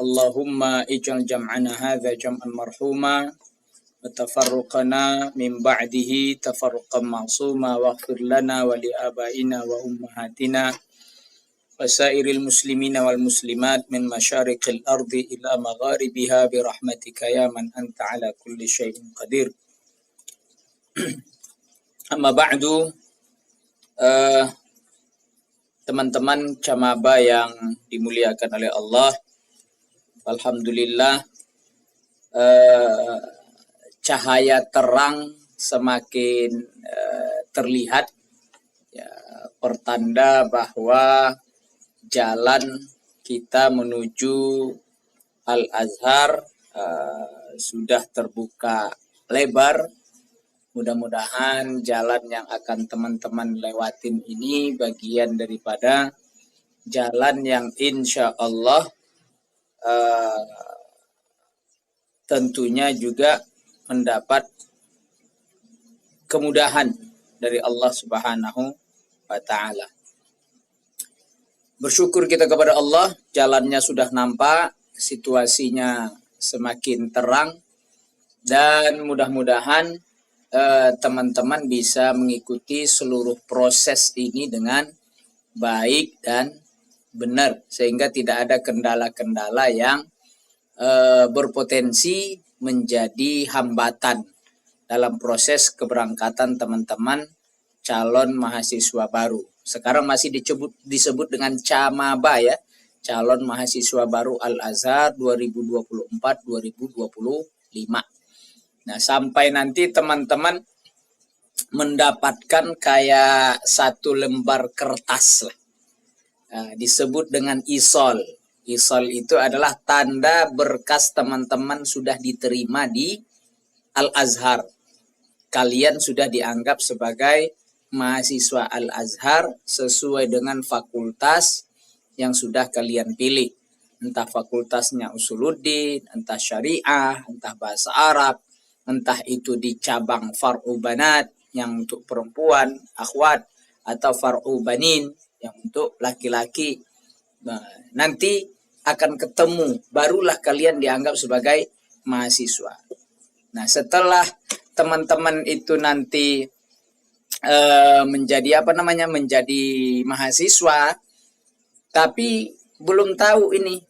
Allahumma ij'al jam'ana hadza jam'an marhuma wa tafarruqana min ba'dihi tafarruqan ma'suma waghfir lana wa li abaina wa ummahatina wa sairil muslimina wal muslimat min masyariqil ardi ila magharibiha bi rahmatika ya man anta ala kulli syai'in qadir. Amma ba'du, teman-teman Camaba yang dimuliakan oleh Allah, alhamdulillah cahaya terang semakin terlihat, ya, pertanda bahwa jalan kita menuju Al-Azhar sudah terbuka lebar. Mudah-mudahan jalan yang akan teman-teman lewatin ini bagian daripada jalan yang insya Allah tentunya juga mendapat kemudahan dari Allah Subhanahu wa Ta'ala. Bersyukur kita kepada Allah, jalannya sudah nampak, situasinya semakin terang, dan mudah-mudahan teman-teman bisa mengikuti seluruh proses ini dengan baik dan benar, sehingga tidak ada kendala-kendala yang berpotensi menjadi hambatan dalam proses keberangkatan teman-teman calon mahasiswa baru. Sekarang masih disebut dengan Camaba, ya, calon mahasiswa baru Al-Azhar 2024-2025. Nah, sampai nanti teman-teman mendapatkan kayak satu lembar kertas lah. Nah, disebut dengan isol. Isol itu adalah tanda berkas teman-teman sudah diterima di Al-Azhar. Kalian sudah dianggap sebagai mahasiswa Al-Azhar sesuai dengan fakultas yang sudah kalian pilih. Entah fakultasnya Usuluddin, entah syariah, entah bahasa Arab, entah itu di cabang far'u banat yang untuk perempuan, akhwat, atau far'u banin yang untuk laki-laki. Nah, nanti akan ketemu, barulah kalian dianggap sebagai mahasiswa. Nah, setelah teman-teman itu nanti menjadi menjadi mahasiswa, tapi belum tahu ini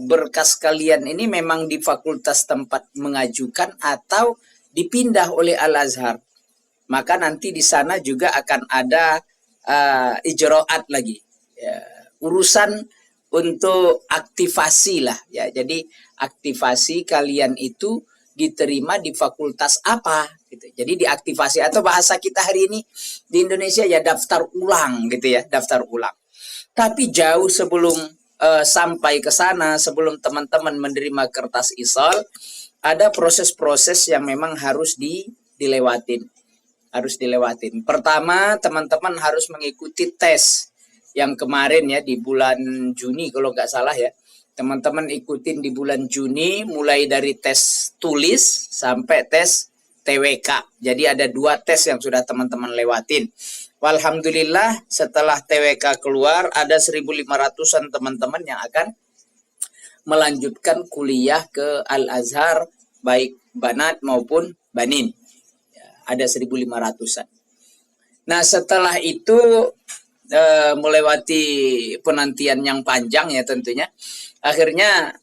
berkas kalian ini memang di fakultas tempat mengajukan atau dipindah oleh Al-Azhar. Maka nanti di sana juga akan ada ijraat lagi, ya, urusan untuk aktivasi lah, ya. Jadi aktivasi kalian itu diterima di fakultas apa gitu. Jadi diaktivasi, atau bahasa kita hari ini di Indonesia ya daftar ulang gitu, ya, daftar ulang. Tapi jauh sebelum sampai ke sana, sebelum teman-teman menerima kertas isol, ada proses-proses yang memang harus dilewatin. Harus dilewatin. Pertama, teman-teman harus mengikuti tes yang kemarin, ya, di bulan Juni kalau nggak salah, ya. Teman-teman ikutin di bulan Juni, mulai dari tes tulis sampai tes TWK. Jadi ada 2 tes yang sudah teman-teman lewatin. Alhamdulillah, setelah TWK keluar, ada 1.500-an teman-teman yang akan melanjutkan kuliah ke Al-Azhar, baik banat maupun banin. Ya, ada 1.500-an. Nah, setelah itu melewati penantian yang panjang, ya, tentunya. Akhirnya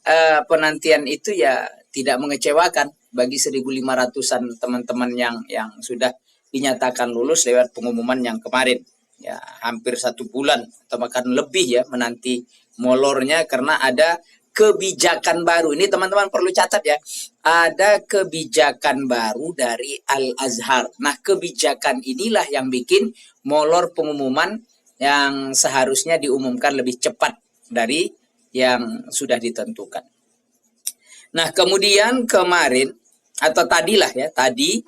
penantian itu ya tidak mengecewakan bagi 1.500-an teman-teman yang sudah dinyatakan lulus lewat pengumuman yang kemarin. Ya, hampir 1 bulan atau bahkan lebih, ya, menanti molornya karena ada kebijakan baru. Ini teman-teman perlu catat, ya. Ada kebijakan baru dari Al-Azhar. Nah, kebijakan inilah yang bikin molor pengumuman yang seharusnya diumumkan lebih cepat dari yang sudah ditentukan. Nah, kemudian kemarin atau tadilah, ya, tadi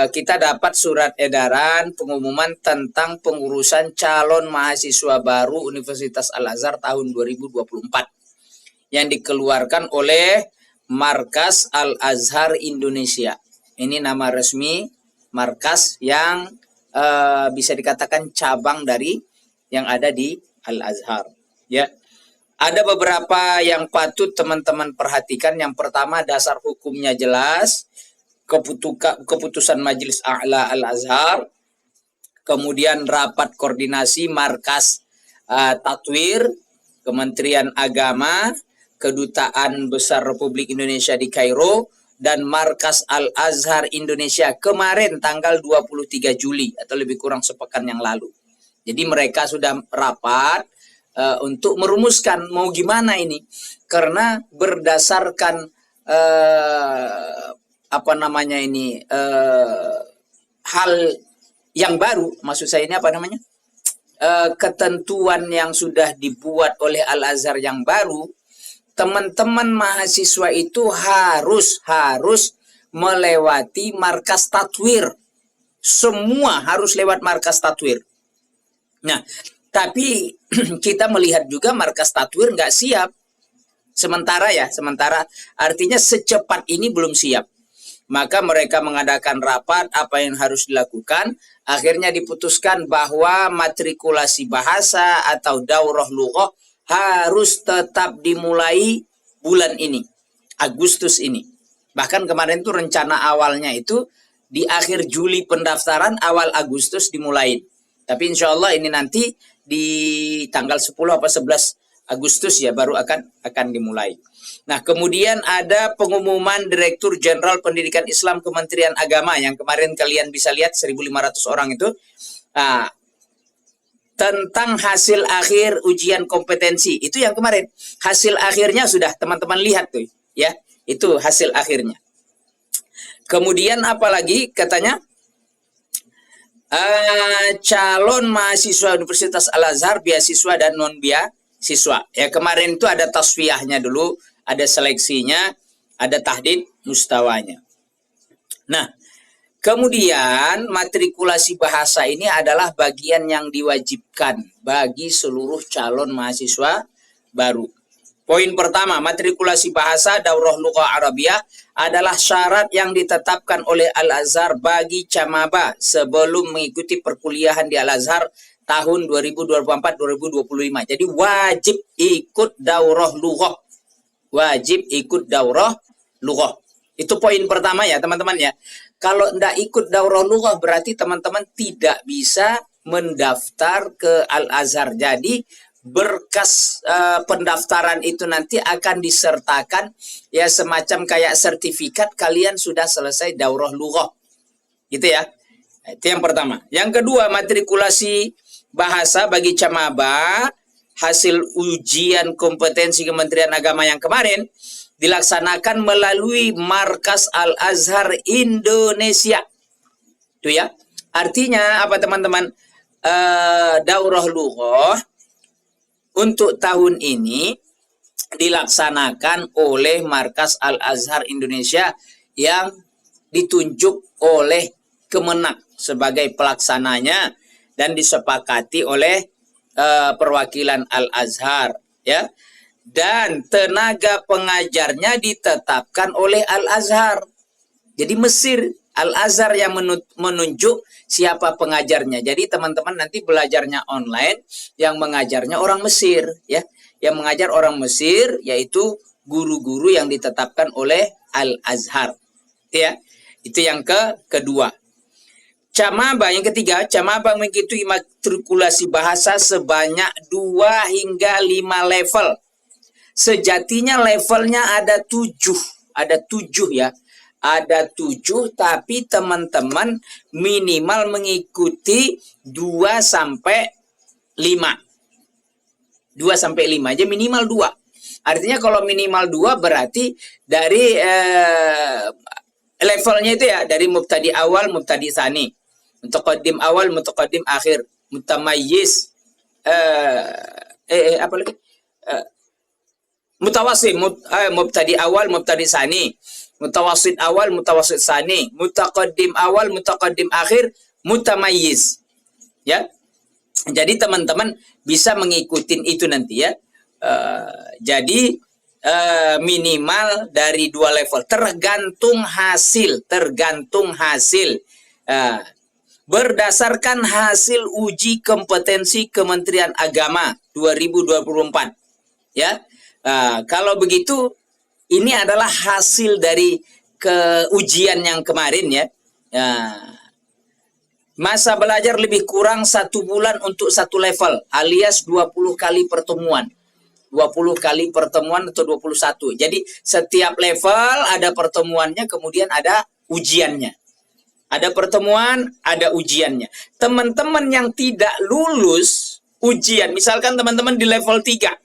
kita dapat surat edaran pengumuman tentang pengurusan calon mahasiswa baru Universitas Al-Azhar tahun 2024 yang dikeluarkan oleh Markas Al-Azhar Indonesia. Ini nama resmi markas yang bisa dikatakan cabang dari yang ada di Al-Azhar, ya. Ada beberapa yang patut teman-teman perhatikan. Yang pertama, dasar hukumnya jelas, keputusan Majelis A'la Al-Azhar, kemudian rapat koordinasi markas Tatwir, Kementerian Agama, Kedutaan Besar Republik Indonesia di Kairo, dan Markas Al-Azhar Indonesia kemarin tanggal 23 Juli atau lebih kurang sepekan yang lalu. Jadi mereka sudah rapat untuk merumuskan mau gimana ini, karena berdasarkan hal yang baru, maksud saya ini ketentuan yang sudah dibuat oleh Al-Azhar yang baru, teman-teman mahasiswa itu harus melewati markas tatwir. Semua harus lewat markas tatwir. Nah, tapi kita melihat juga markas tatwir nggak siap. Sementara artinya secepat ini belum siap. Maka mereka mengadakan rapat apa yang harus dilakukan. Akhirnya diputuskan bahwa matrikulasi bahasa atau daurah lughah harus tetap dimulai bulan ini, Agustus ini. Bahkan kemarin tuh rencana awalnya itu di akhir Juli pendaftaran, awal Agustus dimulai. Tapi insya Allah ini nanti di tanggal 10 atau 11 Agustus ya baru akan dimulai. Nah, kemudian ada pengumuman Direktur Jenderal Pendidikan Islam Kementerian Agama yang kemarin kalian bisa lihat 1.500 orang itu. Tentang hasil akhir ujian kompetensi. Itu yang kemarin. Hasil akhirnya sudah teman-teman lihat tuh, ya. Itu hasil akhirnya. Kemudian apalagi katanya? Calon mahasiswa Universitas Al-Azhar, beasiswa dan non beasiswa. Ya, kemarin itu ada tasfiyahnya dulu, ada seleksinya, ada tahdid mustawanya. Nah, kemudian matrikulasi bahasa ini adalah bagian yang diwajibkan bagi seluruh calon mahasiswa baru. Poin pertama, matrikulasi bahasa daurah lughah Arabiyah adalah syarat yang ditetapkan oleh Al-Azhar bagi camaba sebelum mengikuti perkuliahan di Al-Azhar tahun 2024-2025. Jadi wajib ikut daurah lughah. Wajib ikut daurah lughah. Itu poin pertama ya teman-teman ya. Kalau tidak ikut daurah lughah berarti teman-teman tidak bisa mendaftar ke Al-Azhar. Jadi berkas pendaftaran itu nanti akan disertakan ya semacam kayak sertifikat kalian sudah selesai daurah lughah. Gitu ya. Itu yang pertama. Yang kedua, matrikulasi bahasa bagi camaba hasil ujian kompetensi Kementerian Agama yang kemarin dilaksanakan melalui Markas Al-Azhar Indonesia. Itu ya. Artinya apa teman-teman? Daurah lughah untuk tahun ini dilaksanakan oleh Markas Al-Azhar Indonesia yang ditunjuk oleh Kemenak sebagai pelaksananya dan disepakati oleh perwakilan Al-Azhar, ya. Dan tenaga pengajarnya ditetapkan oleh Al-Azhar. Jadi Mesir, Al-Azhar yang menunjuk siapa pengajarnya. Jadi teman-teman nanti belajarnya online, yang mengajarnya orang Mesir, ya. Yang mengajar orang Mesir yaitu guru-guru yang ditetapkan oleh Al-Azhar. Ya. Itu yang kedua. Camaba yang ketiga, camaba mengikuti matrikulasi bahasa sebanyak 2 hingga 5 level. Sejatinya levelnya ada 7 ya. Ada 7 tapi teman-teman minimal mengikuti 2 sampai 5. 2 sampai 5 aja minimal 2. Artinya kalau minimal 2 berarti dari levelnya itu ya dari mubtadi awal, mubtadi tsani, mutaqaddim awal, mutaqaddim akhir, mutamayyiz, apa lagi? Mutawassit, mubtadi awal, mubtadi tsani, mutawassit awal, mutawassit tsani, mutaqaddim awal, mutaqaddim akhir, mutamayyiz. Ya. Jadi teman-teman bisa mengikuti itu nanti ya. Jadi minimal dari 2 level tergantung hasil berdasarkan hasil uji kompetensi Kementerian Agama 2024 Ya, kalau begitu ini adalah hasil dari ujian yang kemarin ya. Masa belajar lebih kurang 1 bulan untuk satu level, alias 20 kali pertemuan. 20 kali pertemuan atau 21. Jadi setiap level ada pertemuannya, kemudian ada ujiannya. Ada pertemuan, ada ujiannya. Teman-teman yang tidak lulus ujian, misalkan teman-teman di level 3.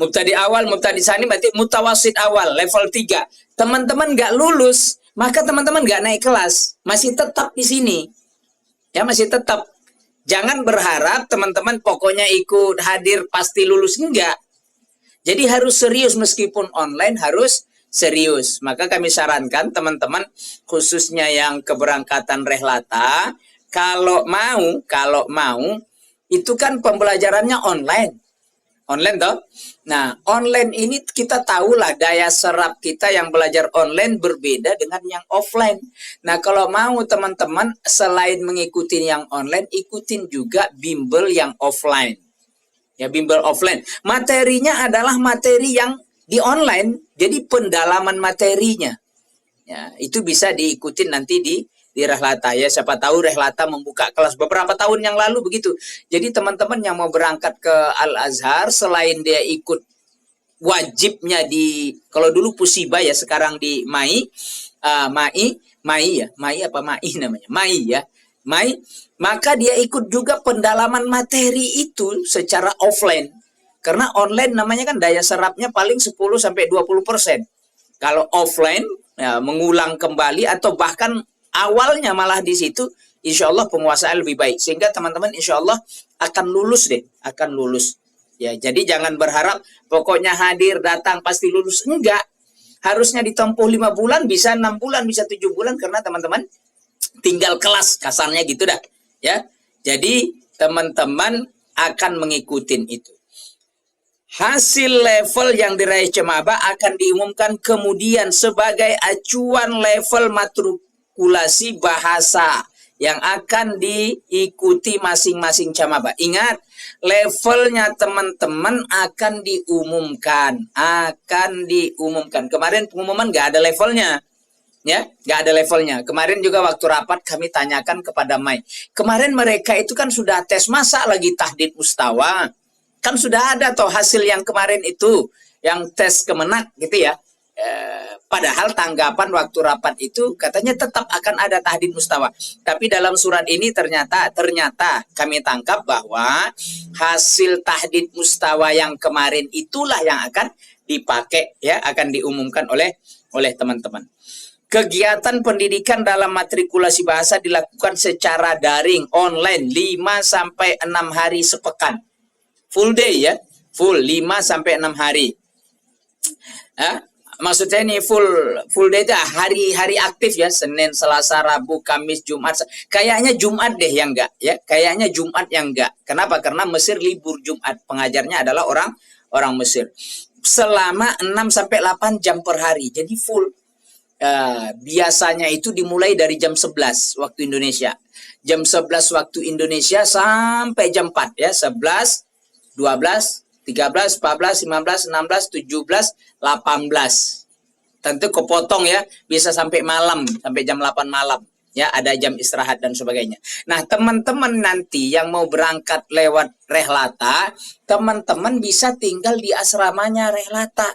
Mubtadi awal, mubtadi sani, berarti mutawasid awal, level 3. Teman-teman nggak lulus, maka teman-teman nggak naik kelas. Masih tetap di sini. Ya, masih tetap. Jangan berharap teman-teman pokoknya ikut hadir pasti lulus. Enggak. Jadi harus serius, meskipun online harus serius. Maka kami sarankan teman-teman khususnya yang keberangkatan Rehlata, kalau mau itu kan pembelajarannya online. Online toh. Nah, online ini kita tahulah daya serap kita yang belajar online berbeda dengan yang offline. Nah, kalau mau teman-teman selain mengikuti yang online, ikutin juga bimbel yang offline. Ya, bimbel offline. Materinya adalah materi yang di online, jadi pendalaman materinya. Ya, itu bisa diikutin nanti di Rehlata ya. Siapa tahu Rehlata membuka kelas beberapa tahun yang lalu begitu. Jadi teman-teman yang mau berangkat ke Al-Azhar, selain dia ikut wajibnya di, kalau dulu Pusiba ya, sekarang di Mai namanya, Mai ya, Mai, maka dia ikut juga pendalaman materi itu secara offline. Karena online namanya kan daya serapnya paling 10-20%. Kalau offline ya, mengulang kembali atau bahkan awalnya malah di situ, insya Allah penguasaan lebih baik. Sehingga teman-teman insya Allah akan lulus deh, akan lulus. Ya, jadi jangan berharap pokoknya hadir, datang, pasti lulus. Enggak. Harusnya ditempuh 5 bulan, bisa 6 bulan, bisa 7 bulan, karena teman-teman tinggal kelas, kasarnya gitu dah. Ya, jadi teman-teman akan mengikuti itu. Hasil level yang diraih Cemaba akan diumumkan kemudian sebagai acuan level matrikulasi bahasa yang akan diikuti masing-masing Cemaba. Ingat, levelnya teman-teman akan diumumkan. Kemarin pengumuman nggak ada levelnya. Ya, nggak ada levelnya. Kemarin juga waktu rapat kami tanyakan kepada Mai. Kemarin mereka itu kan sudah tes, masa lagi tahdid mustawa? Kan sudah ada toh hasil yang kemarin itu, yang tes Kemenak gitu ya. Padahal tanggapan waktu rapat itu katanya tetap akan ada tahdid mustawa. Tapi dalam surat ini ternyata kami tangkap bahwa hasil tahdid mustawa yang kemarin itulah yang akan dipakai ya, akan diumumkan oleh teman-teman. Kegiatan pendidikan dalam matrikulasi bahasa dilakukan secara daring, online, 5-6 hari sepekan. Full day ya, full 5-6 hari. Maksud saya ini full day itu hari-hari aktif ya, Senin, Selasa, Rabu, Kamis, Jumat. Kayaknya Jumat deh yang enggak ya, kayaknya Jumat yang enggak. Kenapa? Karena Mesir libur Jumat, pengajarnya adalah orang Mesir. Selama 6-8 jam per hari, jadi full. Biasanya itu dimulai dari jam 11 waktu Indonesia. Jam 11 waktu Indonesia sampai jam 4 ya, 11, 12, 13, 14, 15, 16, 17, 18. Tentu kepotong ya, bisa sampai malam, sampai jam 8 malam. Ya, ada jam istirahat dan sebagainya. Nah, teman-teman nanti yang mau berangkat lewat Rehlata, teman-teman bisa tinggal di asramanya Rehlata.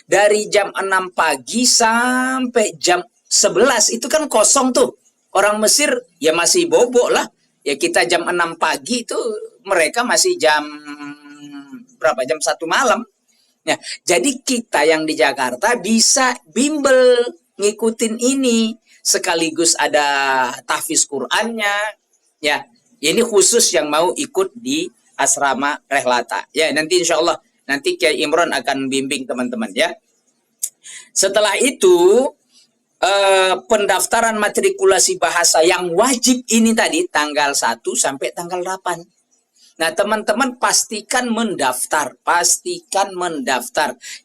Dari jam 6 pagi sampai jam 11 itu kan kosong tuh. Orang Mesir ya masih bobo lah. Ya kita jam 6 pagi itu mereka masih jam berapa? Jam 1 malam. Ya, jadi kita yang di Jakarta bisa bimbel ngikutin ini. Sekaligus ada tahfiz Qur'annya. Ya, ini khusus yang mau ikut di asrama Rehlata. Ya, nanti insya Allah nanti Kiai Imron akan bimbing teman-teman ya. Setelah itu pendaftaran matrikulasi bahasa yang wajib ini tadi tanggal 1 sampai tanggal 8. Nah, teman-teman pastikan mendaftar,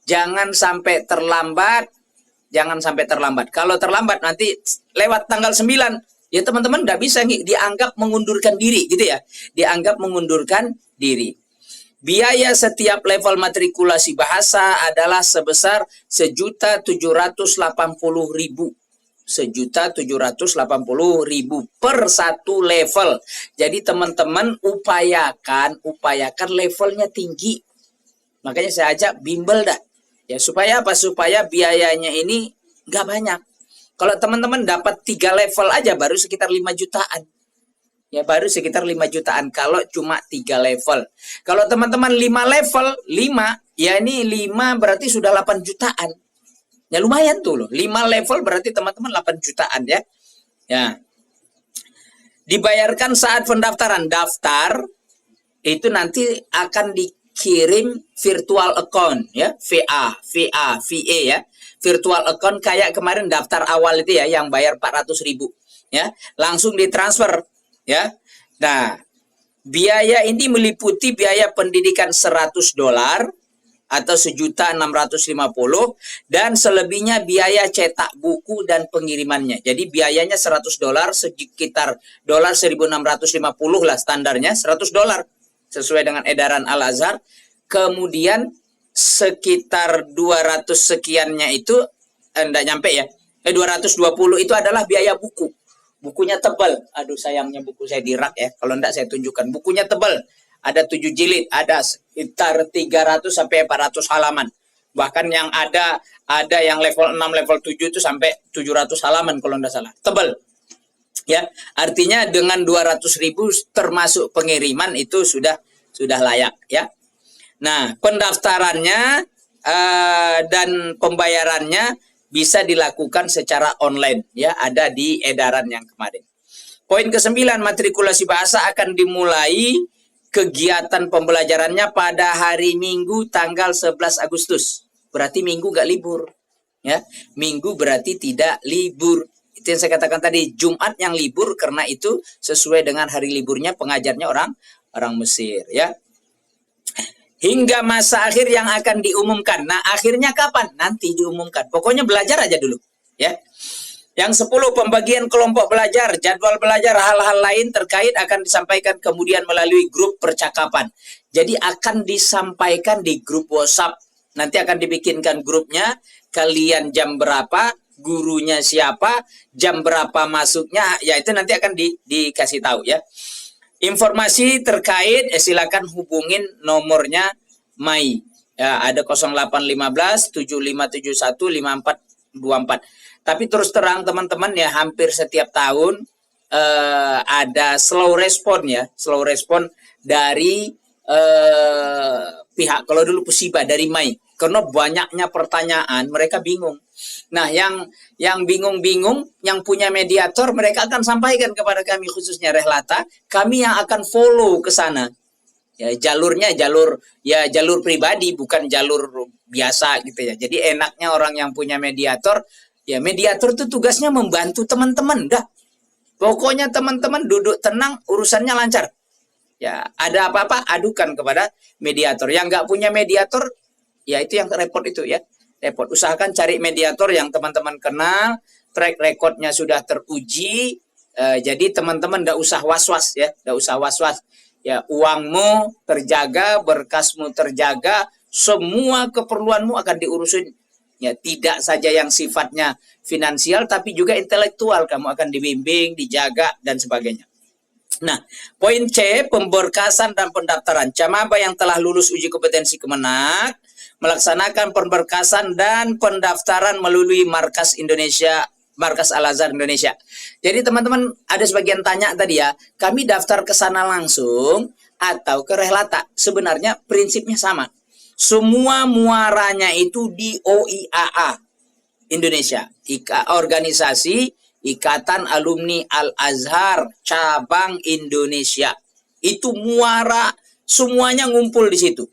Jangan sampai terlambat. Kalau terlambat nanti lewat tanggal 9, ya teman-teman nggak bisa dianggap mengundurkan diri gitu ya. Dianggap mengundurkan diri. Biaya setiap level matrikulasi bahasa adalah sebesar 1.780.000. 1.780.000 per satu level. Jadi teman-teman upayakan levelnya tinggi. Makanya saya ajak bimbel dah. Ya supaya apa? Supaya biayanya ini nggak banyak. Kalau teman-teman dapat 3 level aja baru sekitar 5 jutaan. Ya baru sekitar 5 jutaan kalau cuma 3 level. Kalau teman-teman 5 level, 5, ya ini 5 berarti sudah 8 jutaan. Ya lumayan tuh loh. 5 level berarti teman-teman 8 jutaan ya. Ya. Dibayarkan saat pendaftaran. Daftar itu nanti akan dikirim virtual account ya, VA ya. Virtual account kayak kemarin daftar awal itu ya yang bayar 400.000 ya. Langsung ditransfer ya. Nah, biaya ini meliputi biaya pendidikan $100 atau 1.650.000 dan selebihnya biaya cetak buku dan pengirimannya. Jadi biayanya $100 sekitar $1.650 lah standarnya, $100 sesuai dengan edaran Al-Azhar. Kemudian sekitar 200 sekiannya itu enggak nyampe ya. 220 itu adalah biaya buku. Bukunya tebal. Aduh sayangnya buku saya di rak ya. Kalau enggak saya tunjukkan. Bukunya tebal. Ada 7 jilid, ada sekitar 300 sampai 400 halaman. Bahkan yang ada yang level 6, level 7 itu sampai 700 halaman kalau enggak salah. Tebal. Ya, artinya dengan 200.000 termasuk pengiriman itu sudah layak ya. Nah, pendaftarannya dan pembayarannya bisa dilakukan secara online ya, ada di edaran yang kemarin. Poin ke-9, matrikulasi bahasa akan dimulai kegiatan pembelajarannya pada hari Minggu tanggal 11 Agustus. Berarti Minggu nggak libur. Ya, Minggu berarti tidak libur. Itu yang saya katakan tadi, Jumat yang libur karena itu sesuai dengan hari liburnya pengajarnya orang Mesir. Ya. Hingga masa akhir yang akan diumumkan. Nah, akhirnya kapan? Nanti diumumkan. Pokoknya belajar aja dulu. Ya. Yang 10, pembagian kelompok belajar, jadwal belajar, hal-hal lain terkait akan disampaikan kemudian melalui grup percakapan. Jadi akan disampaikan di grup WhatsApp. Nanti akan dibikinkan grupnya, kalian jam berapa, gurunya siapa, jam berapa masuknya, ya itu nanti akan dikasih tahu ya. Informasi terkait silakan hubungin nomornya Mai. Ya, ada 0815 7571 5424. Tapi terus terang teman-teman ya, hampir setiap tahun ada slow respon ya, slow respon dari pihak, kalau dulu Pusiba dari Mai, karena banyaknya pertanyaan mereka bingung. Nah, yang bingung-bingung, yang punya mediator mereka akan sampaikan kepada kami, khususnya Rehlata, kami yang akan follow ke sana. Ya, jalurnya jalur pribadi, bukan jalur biasa gitu ya. Jadi enaknya orang yang punya mediator, ya mediator itu tugasnya membantu teman-teman, dah. Pokoknya teman-teman duduk tenang, urusannya lancar. Ya, ada apa-apa adukan kepada mediator. Yang nggak punya mediator, ya itu yang repot itu ya. Repot. Usahakan cari mediator yang teman-teman kenal, track recordnya sudah teruji. Jadi teman-teman nggak usah was-was ya, nggak usah was-was. Ya, uangmu terjaga, berkasmu terjaga, semua keperluanmu akan diurusin. Ya, tidak saja yang sifatnya finansial, tapi juga intelektual. Kamu akan dibimbing, dijaga, dan sebagainya. Nah, poin C, pemberkasan dan pendaftaran. Camaba yang telah lulus uji kompetensi Kemenak melaksanakan pemberkasan dan pendaftaran melalui Markas Al-Azhar Indonesia. Jadi teman-teman ada sebagian tanya tadi ya, kami daftar ke sana langsung atau ke Rehlata? Sebenarnya prinsipnya sama. Semua muaranya itu di OIAA Indonesia, organisasi Ikatan Alumni Al-Azhar Cabang Indonesia. Itu muara semuanya ngumpul di situ.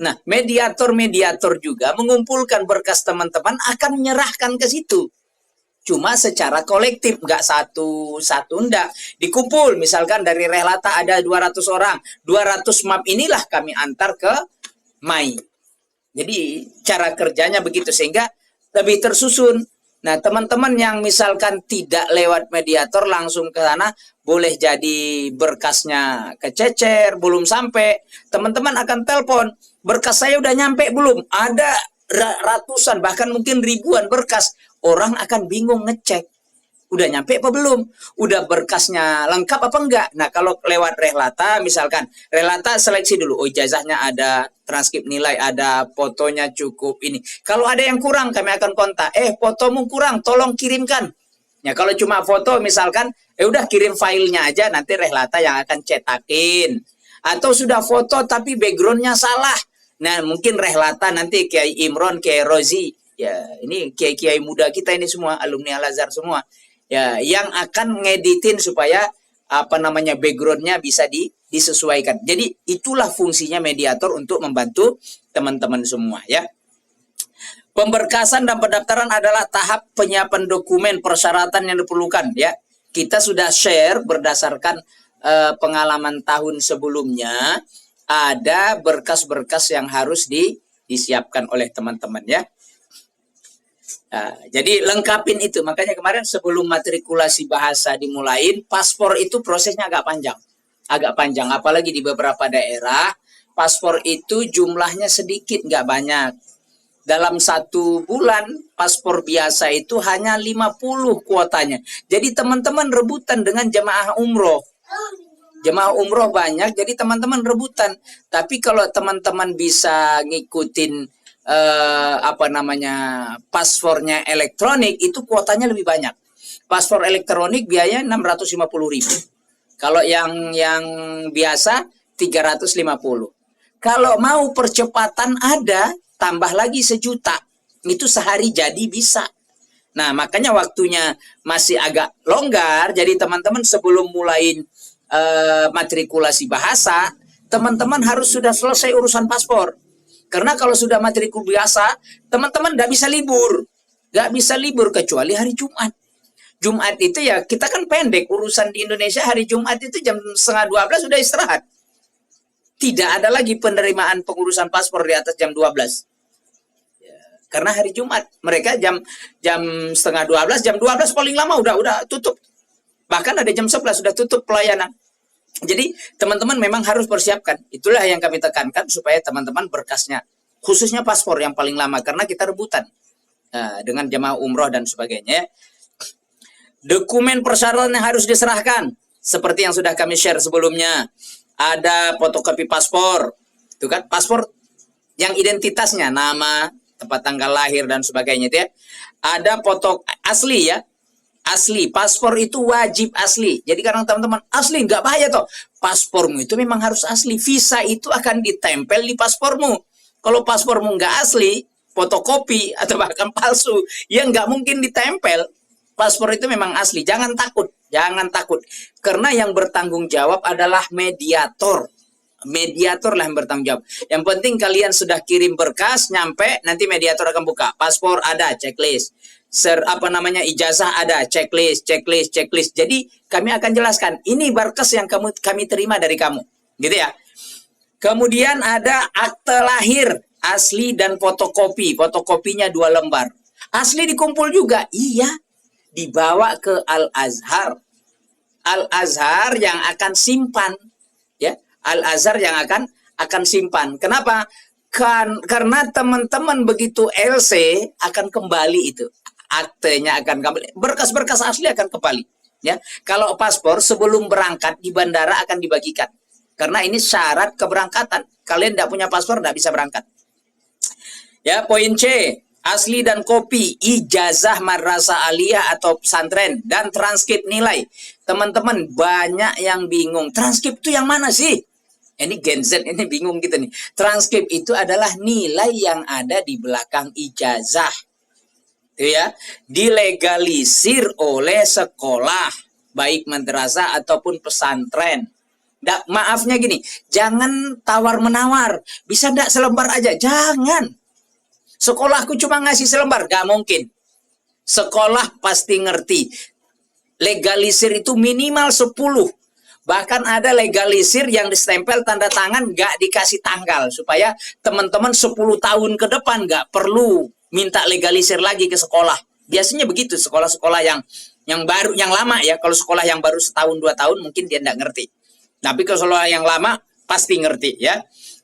Nah, mediator-mediator juga mengumpulkan berkas teman-teman, akan menyerahkan ke situ. Cuma secara kolektif, nggak satu-satu, enggak. Dikumpul, misalkan dari Rehlata ada 200 orang. 200 map inilah kami antar ke Mai. Jadi cara kerjanya begitu, sehingga lebih tersusun. Nah, teman-teman yang misalkan tidak lewat mediator langsung ke sana, boleh jadi berkasnya kececer, belum sampai. Teman-teman akan telepon, berkas saya udah nyampe belum? Ada ratusan, bahkan mungkin ribuan berkas. Orang akan bingung ngecek. Udah nyampe apa belum? Udah berkasnya lengkap apa enggak? Nah, kalau lewat Rehlata, misalkan, Rehlata seleksi dulu. Oh, ijazahnya ada, transkrip nilai ada, fotonya cukup ini. Kalau ada yang kurang, kami akan kontak. Fotomu kurang, tolong kirimkan. Ya, kalau cuma foto, misalkan, udah kirim filenya aja, nanti Rehlata yang akan cetakin. Atau sudah foto tapi backgroundnya salah. Nah, mungkin Rehlata nanti Kiai Imron, Kiai Rozi. Ya, ini kiai-kiai muda kita ini semua, alumni Al-Azhar semua. Ya, yang akan ngeditin supaya backgroundnya bisa disesuaikan. Jadi itulah fungsinya mediator untuk membantu teman-teman semua ya. Pemberkasan dan pendaftaran adalah tahap penyiapan dokumen persyaratan yang diperlukan ya. Kita sudah share berdasarkan pengalaman tahun sebelumnya, ada berkas-berkas yang harus disiapkan oleh teman-teman ya. Nah, jadi lengkapin itu. Makanya kemarin sebelum matrikulasi bahasa dimulain, paspor itu prosesnya agak panjang. Agak panjang, apalagi di beberapa daerah, paspor itu jumlahnya sedikit, nggak banyak. Dalam 1 bulan, paspor biasa itu hanya 50 kuotanya. Jadi teman-teman rebutan dengan jemaah umroh. Jemaah umroh banyak, jadi teman-teman rebutan. Tapi kalau teman-teman bisa ngikutin paspornya elektronik, itu kuotanya lebih banyak. Paspor elektronik biayanya 650.000. Kalau yang biasa 350. Kalau mau percepatan ada, tambah lagi 1 juta. Itu sehari jadi bisa. Nah, makanya waktunya masih agak longgar. Jadi teman-teman sebelum mulain matrikulasi bahasa, teman-teman harus sudah selesai urusan paspor. Karena kalau sudah matrikul biasa, teman-teman nggak bisa libur. Nggak bisa libur kecuali hari Jumat. Jumat itu ya, kita kan pendek. Urusan di Indonesia hari Jumat itu jam 11:30 sudah istirahat. Tidak ada lagi penerimaan pengurusan paspor di atas jam 12. Ya, karena hari Jumat. Mereka jam 11:30, jam 12 paling lama udah tutup. Bahkan ada jam 11 sudah tutup pelayanan. Jadi teman-teman memang harus persiapkan. Itulah yang kami tekankan supaya teman-teman berkasnya, khususnya paspor yang paling lama, karena kita rebutan dengan jemaah umroh dan sebagainya. Dokumen persyaratan yang harus diserahkan, seperti yang sudah kami share sebelumnya. Ada fotokopi paspor, itu kan paspor yang identitasnya, nama, tempat tanggal lahir dan sebagainya itu ya. Ada foto asli ya. Asli, paspor itu wajib asli. Jadi kadang teman-teman, asli nggak bahaya toh. Paspormu itu memang harus asli. Visa itu akan ditempel di paspormu. Kalau paspormu nggak asli, fotokopi atau bahkan palsu, ya nggak mungkin ditempel. Paspor itu memang asli. Jangan takut, jangan takut. Karena yang bertanggung jawab adalah mediator. Mediator lah yang bertanggung jawab. Yang penting kalian sudah kirim berkas, nyampe, nanti mediator akan buka. Paspor ada, checklist. Ijazah ada, checklist. Jadi kami akan jelaskan, ini berkas yang kami terima dari kamu, gitu ya. Kemudian ada akte lahir asli dan fotokopi. Fotokopinya 2 lembar. Asli dikumpul juga, iya. Dibawa ke Al-Azhar. Al-Azhar yang akan simpan, ya. Al-Azhar yang akan simpan. Kenapa? Karena teman-teman begitu LC akan kembali itu. Aktenya akan kembali, berkas-berkas asli akan kembali ya. Kalau paspor sebelum berangkat di bandara akan dibagikan, karena ini syarat keberangkatan. Kalian tidak punya paspor tidak bisa berangkat ya. Poin C, asli dan kopi ijazah madrasah aliyah atau pesantren dan transkrip nilai. Teman-teman banyak yang bingung, transkrip itu yang mana sih? Ini Gen Z ini bingung gitu nih. Transkrip itu adalah nilai yang ada di belakang ijazah. Ya, dilegalisir oleh sekolah, baik madrasah ataupun pesantren. Maafnya gini, jangan tawar-menawar. Bisa enggak selembar aja? Jangan. Sekolahku cuma ngasih selembar, gak mungkin. Sekolah pasti ngerti. Legalisir itu minimal 10. Bahkan ada legalisir yang distempel tanda tangan gak dikasih tanggal. Supaya teman-teman 10 tahun ke depan gak perlu minta legalisir lagi ke sekolah. Biasanya begitu sekolah-sekolah yang baru, yang lama ya. Kalau sekolah yang baru setahun 2 tahun mungkin dia tidak ngerti. Tapi kalau sekolah yang lama pasti ngerti ya.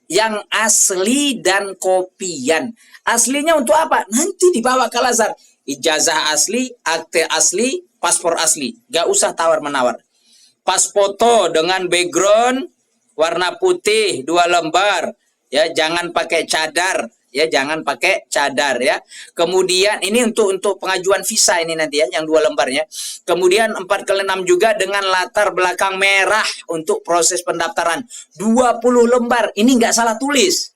Yang asli dan kopian. Aslinya untuk apa? Nanti dibawa ke Al-Azhar. Ijazah asli, akte asli, paspor asli. Gak usah tawar-menawar. Pas foto dengan background warna putih 2 lembar. Ya, jangan pakai cadar. Ya, jangan pakai cadar ya. Kemudian ini untuk pengajuan visa ini nanti ya, yang 2 lembarnya. Kemudian 4x6 juga dengan latar belakang merah untuk proses pendaftaran. 20 lembar. Ini nggak salah tulis.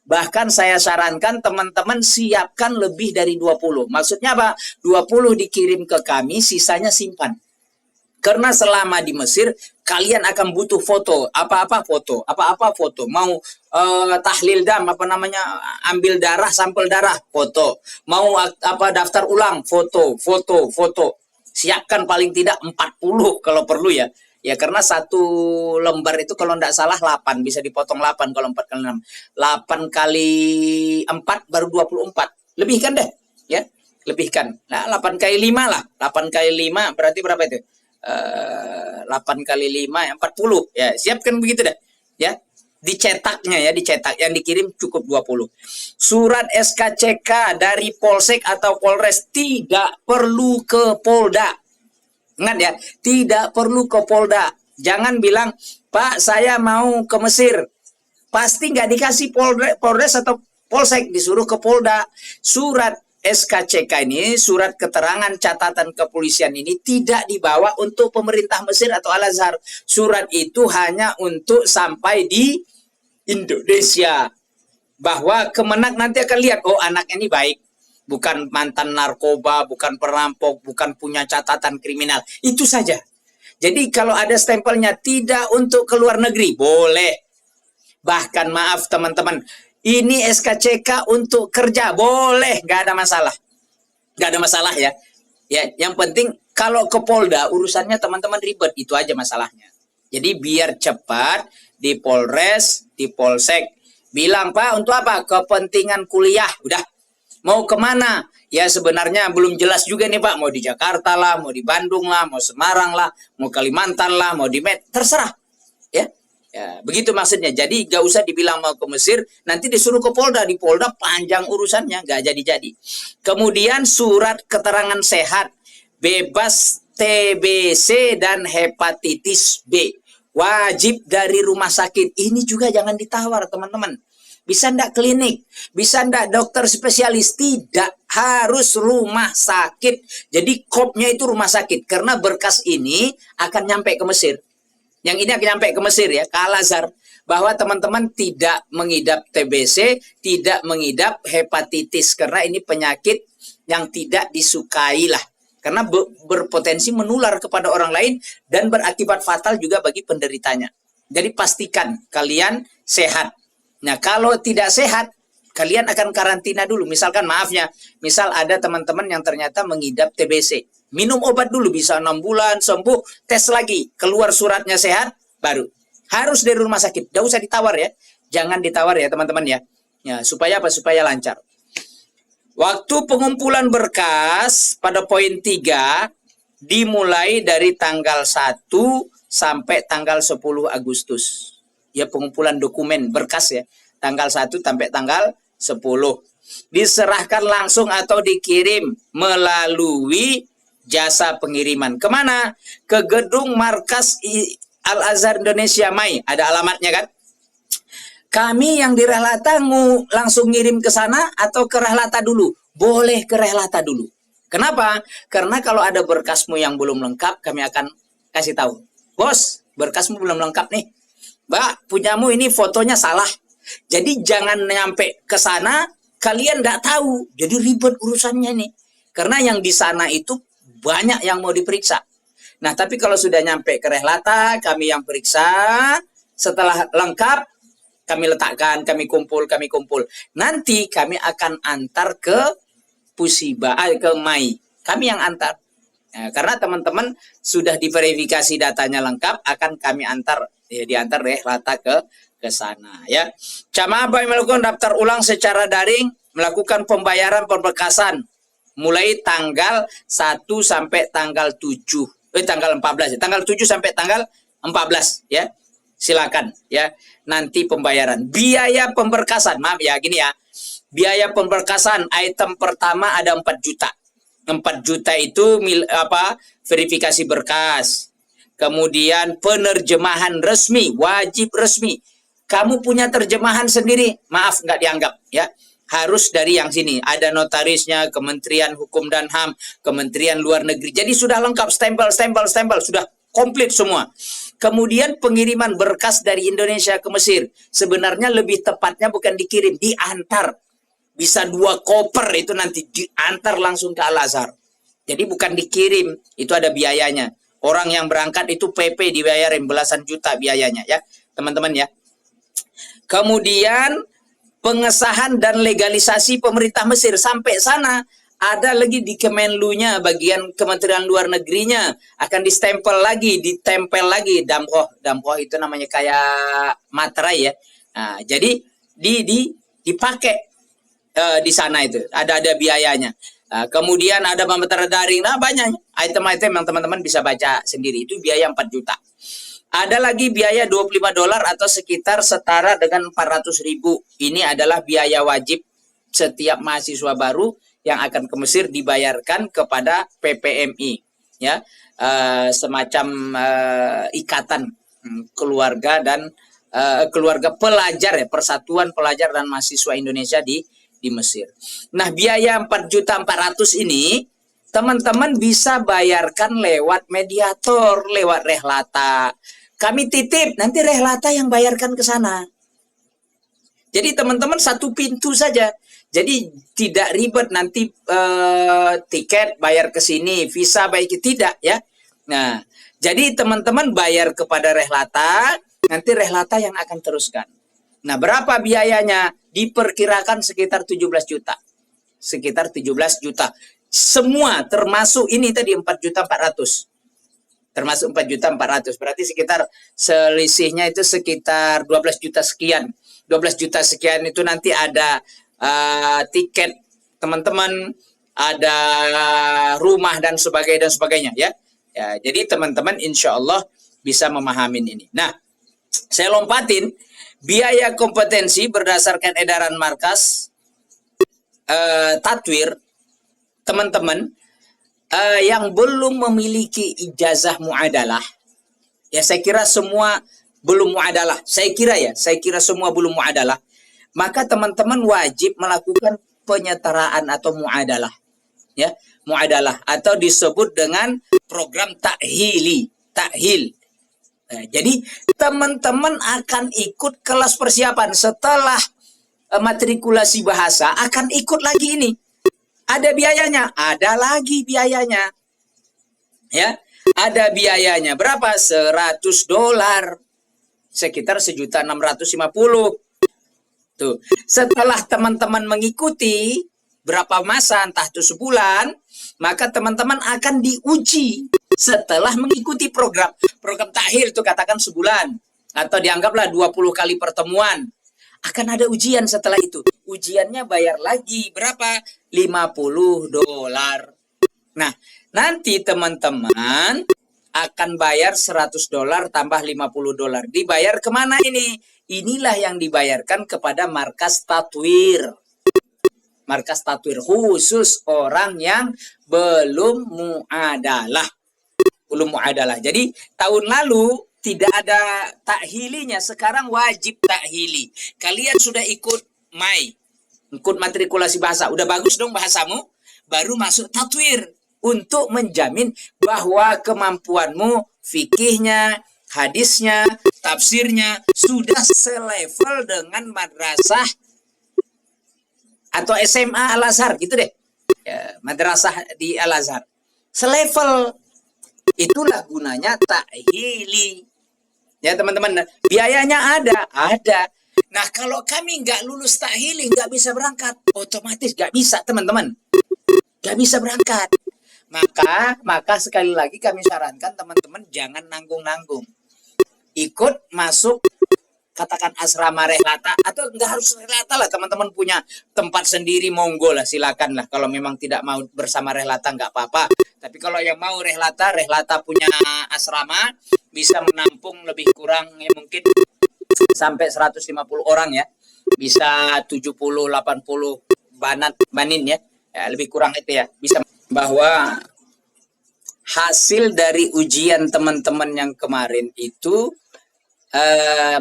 Bahkan saya sarankan teman-teman siapkan lebih dari 20. Maksudnya apa? 20 dikirim ke kami, sisanya simpan. Karena selama di Mesir, kalian akan butuh foto. Apa-apa foto. Apa-apa foto. Mau tahlil dam, ambil darah, sampel darah, foto. Mau daftar ulang, foto. Siapkan paling tidak 40 kalau perlu ya. Ya, karena 1 lembar itu kalau tidak salah 8. Bisa dipotong 8 kalau 4x6. 8 kali 4 baru 24. Lebihkan deh. Ya, lebihkan. Nah, 8 kali 5 lah. 8 kali 5 berarti berapa itu? 8 kali 5 40 ya, siapkan begitu dah ya, dicetaknya ya, dicetak, yang dikirim cukup 20. Surat SKCK dari Polsek atau Polres tidak perlu ke Polda. Ingat ya, tidak perlu ke Polda. Jangan bilang, Pak saya mau ke Mesir, pasti nggak dikasih Polres atau Polsek, disuruh ke Polda. Surat SKCK ini, surat keterangan catatan kepolisian ini tidak dibawa untuk pemerintah Mesir atau Al-Azhar. Surat itu hanya untuk sampai di Indonesia. Bahwa Kemenak nanti akan lihat, oh anaknya ini baik. Bukan mantan narkoba, bukan perampok, bukan punya catatan kriminal. Itu saja. Jadi kalau ada stempelnya tidak untuk ke luar negeri, boleh. Bahkan maaf teman-teman, ini SKCK untuk kerja, boleh, nggak ada masalah. Nggak ada masalah ya. Ya, yang penting kalau ke Polda urusannya teman-teman ribet, itu aja masalahnya. Jadi biar cepat di Polres, di Polsek. Bilang, Pak, untuk apa? Kepentingan kuliah. Udah. Mau kemana? Ya sebenarnya belum jelas juga nih Pak. Mau di Jakarta lah, mau di Bandung lah, mau Semarang lah, mau Kalimantan lah, mau di terserah. Ya. Ya, begitu maksudnya. Jadi gak usah dibilang mau ke Mesir, nanti disuruh ke Polda. Di Polda panjang urusannya, gak jadi-jadi. Kemudian surat keterangan sehat, bebas TBC dan hepatitis B. Wajib dari rumah sakit. Ini juga jangan ditawar teman-teman. Bisa ndak klinik, bisa ndak dokter spesialis, tidak, harus rumah sakit. Jadi kopnya itu rumah sakit, karena berkas ini akan nyampe ke Mesir. Yang ini akan nyampe ke Mesir ya, ke Al-Azhar. Bahwa teman-teman tidak mengidap TBC, tidak mengidap hepatitis. Karena ini penyakit yang tidak disukai lah. Karena berpotensi menular kepada orang lain dan berakibat fatal juga bagi penderitanya. Jadi pastikan kalian sehat. Nah, kalau tidak sehat, kalian akan karantina dulu. Misalkan, maafnya, misal ada teman-teman yang ternyata mengidap TBC. Minum obat dulu, bisa 6 bulan, sembuh, tes lagi. Keluar suratnya sehat, baru. Harus dari rumah sakit. Gak usah ditawar ya. Jangan ditawar ya teman-teman ya. Ya, supaya apa? Supaya lancar. Waktu pengumpulan berkas pada poin 3, dimulai dari tanggal 1 sampai tanggal 10 Agustus. Ya, pengumpulan dokumen berkas ya, tanggal 1 sampai tanggal 10. Diserahkan langsung atau dikirim melalui jasa pengiriman. Kemana? Ke gedung markas Al-Azhar Indonesia MAI. Ada alamatnya kan? Kami yang di Rehlata langsung ngirim ke sana atau ke Rehlata dulu? Boleh ke Rehlata dulu. Kenapa? Karena kalau ada berkasmu yang belum lengkap, kami akan kasih tahu. Bos, berkasmu belum lengkap nih. Mbak, punyamu ini fotonya salah. Jadi jangan nyampe ke sana, kalian nggak tahu. Jadi ribet urusannya nih. Karena yang di sana itu banyak yang mau diperiksa. Nah, tapi kalau sudah nyampe ke Rehlata, kami yang periksa. Setelah lengkap, kami letakkan, kami kumpul. Nanti kami akan antar ke ke MAI. Kami yang antar. Nah, karena teman-teman sudah diverifikasi datanya lengkap, akan kami antar. Ya, diantar Rehlata ke sana ya. Jamaah yang melakukan daftar ulang secara daring, melakukan pembayaran pemberkasan Mulai tanggal 1 sampai tanggal 7. Tanggal 14. Tanggal 7 sampai tanggal 14 ya. Silakan ya. Nanti pembayaran. Biaya pemberkasan. Maaf ya, gini ya. Biaya pemberkasan item pertama ada 4 juta. 4 juta itu verifikasi berkas. Kemudian penerjemahan resmi, wajib resmi. Kamu punya terjemahan sendiri, maaf nggak dianggap ya. Harus dari yang sini. Ada notarisnya, Kementerian Hukum dan HAM, Kementerian Luar Negeri. Jadi sudah lengkap, stempel, sudah komplit semua. Kemudian pengiriman berkas dari Indonesia ke Mesir. Sebenarnya lebih tepatnya bukan dikirim, diantar. Bisa 2 koper itu nanti diantar langsung ke Al-Azhar. Jadi bukan dikirim, itu ada biayanya. Orang yang berangkat itu PP dibayarin belasan juta biayanya ya, teman-teman ya. Kemudian pengesahan dan legalisasi pemerintah Mesir. Sampai sana ada lagi di Kemenlu-nya, bagian Kementerian Luar Negerinya akan ditempel lagi damroh itu namanya kayak materai ya. Nah, jadi dipakai di sana itu ada biayanya. Nah, kemudian ada pembayaran daring, banyak item-item yang teman-teman bisa baca sendiri. Itu biaya 4 juta. Ada lagi biaya $25 atau sekitar setara dengan 400.000. Ini adalah biaya wajib setiap mahasiswa baru yang akan ke Mesir dibayarkan kepada PPMI ya. Semacam ikatan keluarga dan keluarga pelajar ya, Persatuan Pelajar dan Mahasiswa Indonesia di Mesir. Nah, biaya 4.400.000 ini teman-teman bisa bayarkan lewat mediator, lewat Rehlata. Kami titip, nanti Rehlata yang bayarkan ke sana. Jadi teman-teman satu pintu saja. Jadi tidak ribet nanti tiket bayar ke sini, visa bayar ke tidak ya. Nah, jadi teman-teman bayar kepada Rehlata, nanti Rehlata yang akan teruskan. Nah, berapa biayanya? Diperkirakan sekitar 17 juta. Sekitar 17 juta. Semua termasuk ini tadi 4.400.000. Termasuk 4.400.000. Berarti sekitar selisihnya itu sekitar 12 juta sekian. 12 juta sekian itu nanti ada tiket teman-teman, ada rumah dan sebagainya ya. Jadi teman-teman insya Allah bisa memahami ini. Nah, saya lompatin biaya kompetensi berdasarkan edaran markas Tatwir. Teman-teman yang belum memiliki ijazah muadalah, ya saya kira semua belum muadalah. Saya kira semua belum muadalah. Maka teman-teman wajib melakukan penyetaraan atau muadalah. Ya, muadalah atau disebut dengan program takhil. Nah, jadi teman-teman akan ikut kelas persiapan setelah matrikulasi bahasa, akan ikut lagi ini. Ada biayanya, ada lagi biayanya. Ya, ada biayanya. Berapa? $100. Sekitar 1.650.000. Tuh. Setelah teman-teman mengikuti berapa masa, entah itu sebulan, maka teman-teman akan diuji setelah mengikuti program takhil itu katakan sebulan atau dianggaplah 20 kali pertemuan. Akan ada ujian setelah itu. Ujiannya bayar lagi berapa? $50. Nah, nanti teman-teman akan bayar $100 tambah $50. Dibayar kemana ini? Inilah yang dibayarkan kepada markas Tatwir. Markas Tatwir khusus orang yang belum muadalah. Jadi tahun lalu tidak ada takhilinya, sekarang wajib takhili. Kalian sudah ikut matrikulasi bahasa, udah bagus dong bahasamu, baru masuk Tatwir untuk menjamin bahwa kemampuanmu fikihnya, hadisnya, tafsirnya sudah selevel dengan madrasah atau SMA Al-Azhar gitu deh. Ya, madrasah di Al-Azhar. Selevel. Itulah gunanya takhili. Ya teman-teman, biayanya ada. Nah, kalau kami nggak lulus takhili, nggak bisa berangkat, otomatis nggak bisa teman-teman. Nggak bisa berangkat. Maka sekali lagi kami sarankan teman-teman jangan nanggung-nanggung. Ikut masuk katakan asrama rehlata, atau nggak harus rehlata lah, teman-teman punya tempat sendiri, monggo lah, silakan lah. Kalau memang tidak mau bersama rehlata nggak apa-apa. Tapi kalau yang mau rehlata, rehlata punya asrama bisa menampung lebih kurang ya mungkin sampai 150 orang ya. Bisa 70 80 banin ya. Ya, lebih kurang itu ya. Bisa bahwa hasil dari ujian teman-teman yang kemarin itu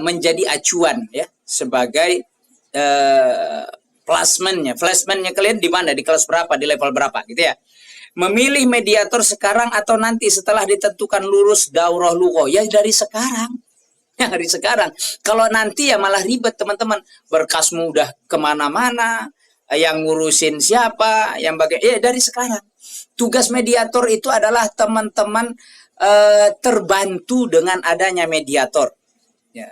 menjadi acuan ya sebagai flashman-nya kalian di mana, di kelas berapa, di level berapa gitu ya. Memilih mediator sekarang atau nanti setelah ditentukan lulus daurah lughah, ya dari sekarang. Ya dari sekarang. Kalau nanti ya malah ribet teman-teman, berkasmu udah kemana-mana, yang ngurusin siapa, yang ya dari sekarang. Tugas mediator itu adalah teman-teman terbantu dengan adanya mediator. Ya.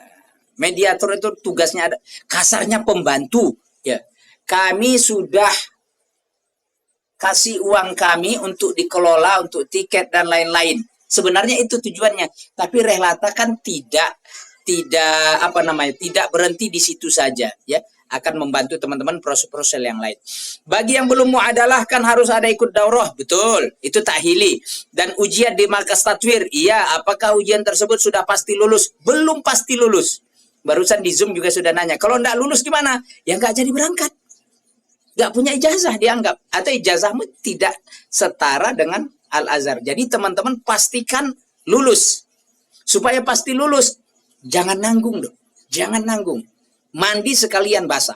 Mediator itu tugasnya ada, kasarnya pembantu. Ya. Kami sudah kasih uang kami untuk dikelola, untuk tiket dan lain-lain. Sebenarnya itu tujuannya. Tapi rehlata kan tidak berhenti di situ saja, ya. Akan membantu teman-teman proses-proses yang lain. Bagi yang belum muadalah kan harus ada ikut daurah, betul. Itu tahili. Dan ujian di markas tatwir, iya. Apakah ujian tersebut sudah pasti lulus? Belum pasti lulus. Barusan di Zoom juga sudah nanya. Kalau enggak lulus gimana? Ya enggak jadi berangkat. Enggak punya ijazah dianggap. Atau ijazahmu tidak setara dengan Al-Azhar. Jadi teman-teman pastikan lulus. Supaya pasti lulus, jangan nanggung dong. Jangan nanggung. Mandi sekalian basah.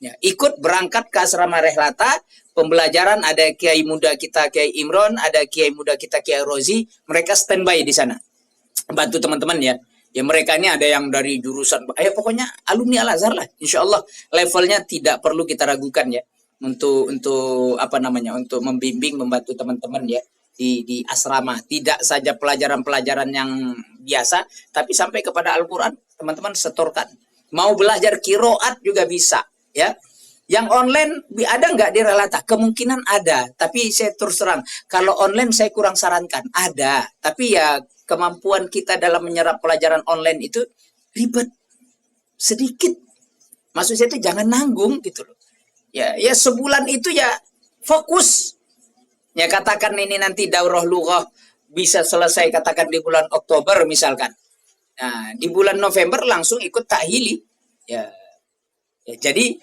Ya, ikut berangkat ke asrama rehlata, pembelajaran ada kiai muda kita Kiai Imron, ada kiai muda kita Kiai Rozi, mereka standby di sana. Bantu teman-teman ya. Ya mereka ini ada yang dari jurusan, pokoknya alumni Al-Azhar lah. Insya Allah levelnya tidak perlu kita ragukan ya. Untuk membimbing, membantu teman-teman ya di asrama. Tidak saja pelajaran-pelajaran yang biasa, tapi sampai kepada Al-Quran teman-teman setorkan. Mau belajar kiroat juga bisa, ya. Yang online ada nggak di rehlata? Kemungkinan ada, tapi saya terus terang, kalau online saya kurang sarankan. Ada, tapi ya kemampuan kita dalam menyerap pelajaran online itu ribet, sedikit. Maksud saya itu jangan nanggung gitu loh. Ya sebulan itu ya fokus. Ya katakan ini nanti daurah lughah bisa selesai katakan di bulan Oktober misalkan. Nah, di bulan November langsung ikut tahili. Ya jadi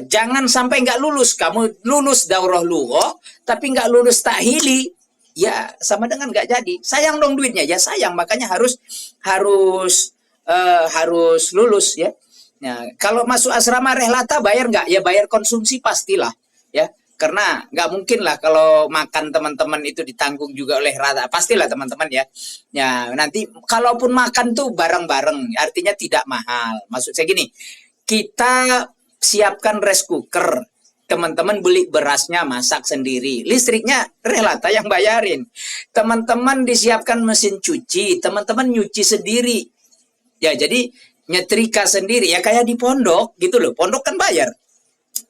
jangan sampai nggak lulus. Kamu lulus daurah lughah tapi nggak lulus tahili, ya sama dengan nggak jadi. Sayang dong duitnya, ya sayang. Makanya harus lulus ya. Nah, kalau masuk asrama rehlata bayar nggak? Ya bayar konsumsi pastilah ya. Karena nggak mungkin lah kalau makan teman-teman itu ditanggung juga oleh rata. Pastilah teman-teman ya. Ya nanti kalaupun makan tuh bareng-bareng, artinya tidak mahal. Maksud saya gini, kita siapkan rice cooker. Teman-teman beli berasnya, masak sendiri. Listriknya rehlata yang bayarin. Teman-teman disiapkan mesin cuci. Teman-teman nyuci sendiri. Ya jadi nyetrika sendiri. Ya kayak di pondok gitu loh. Pondok kan bayar.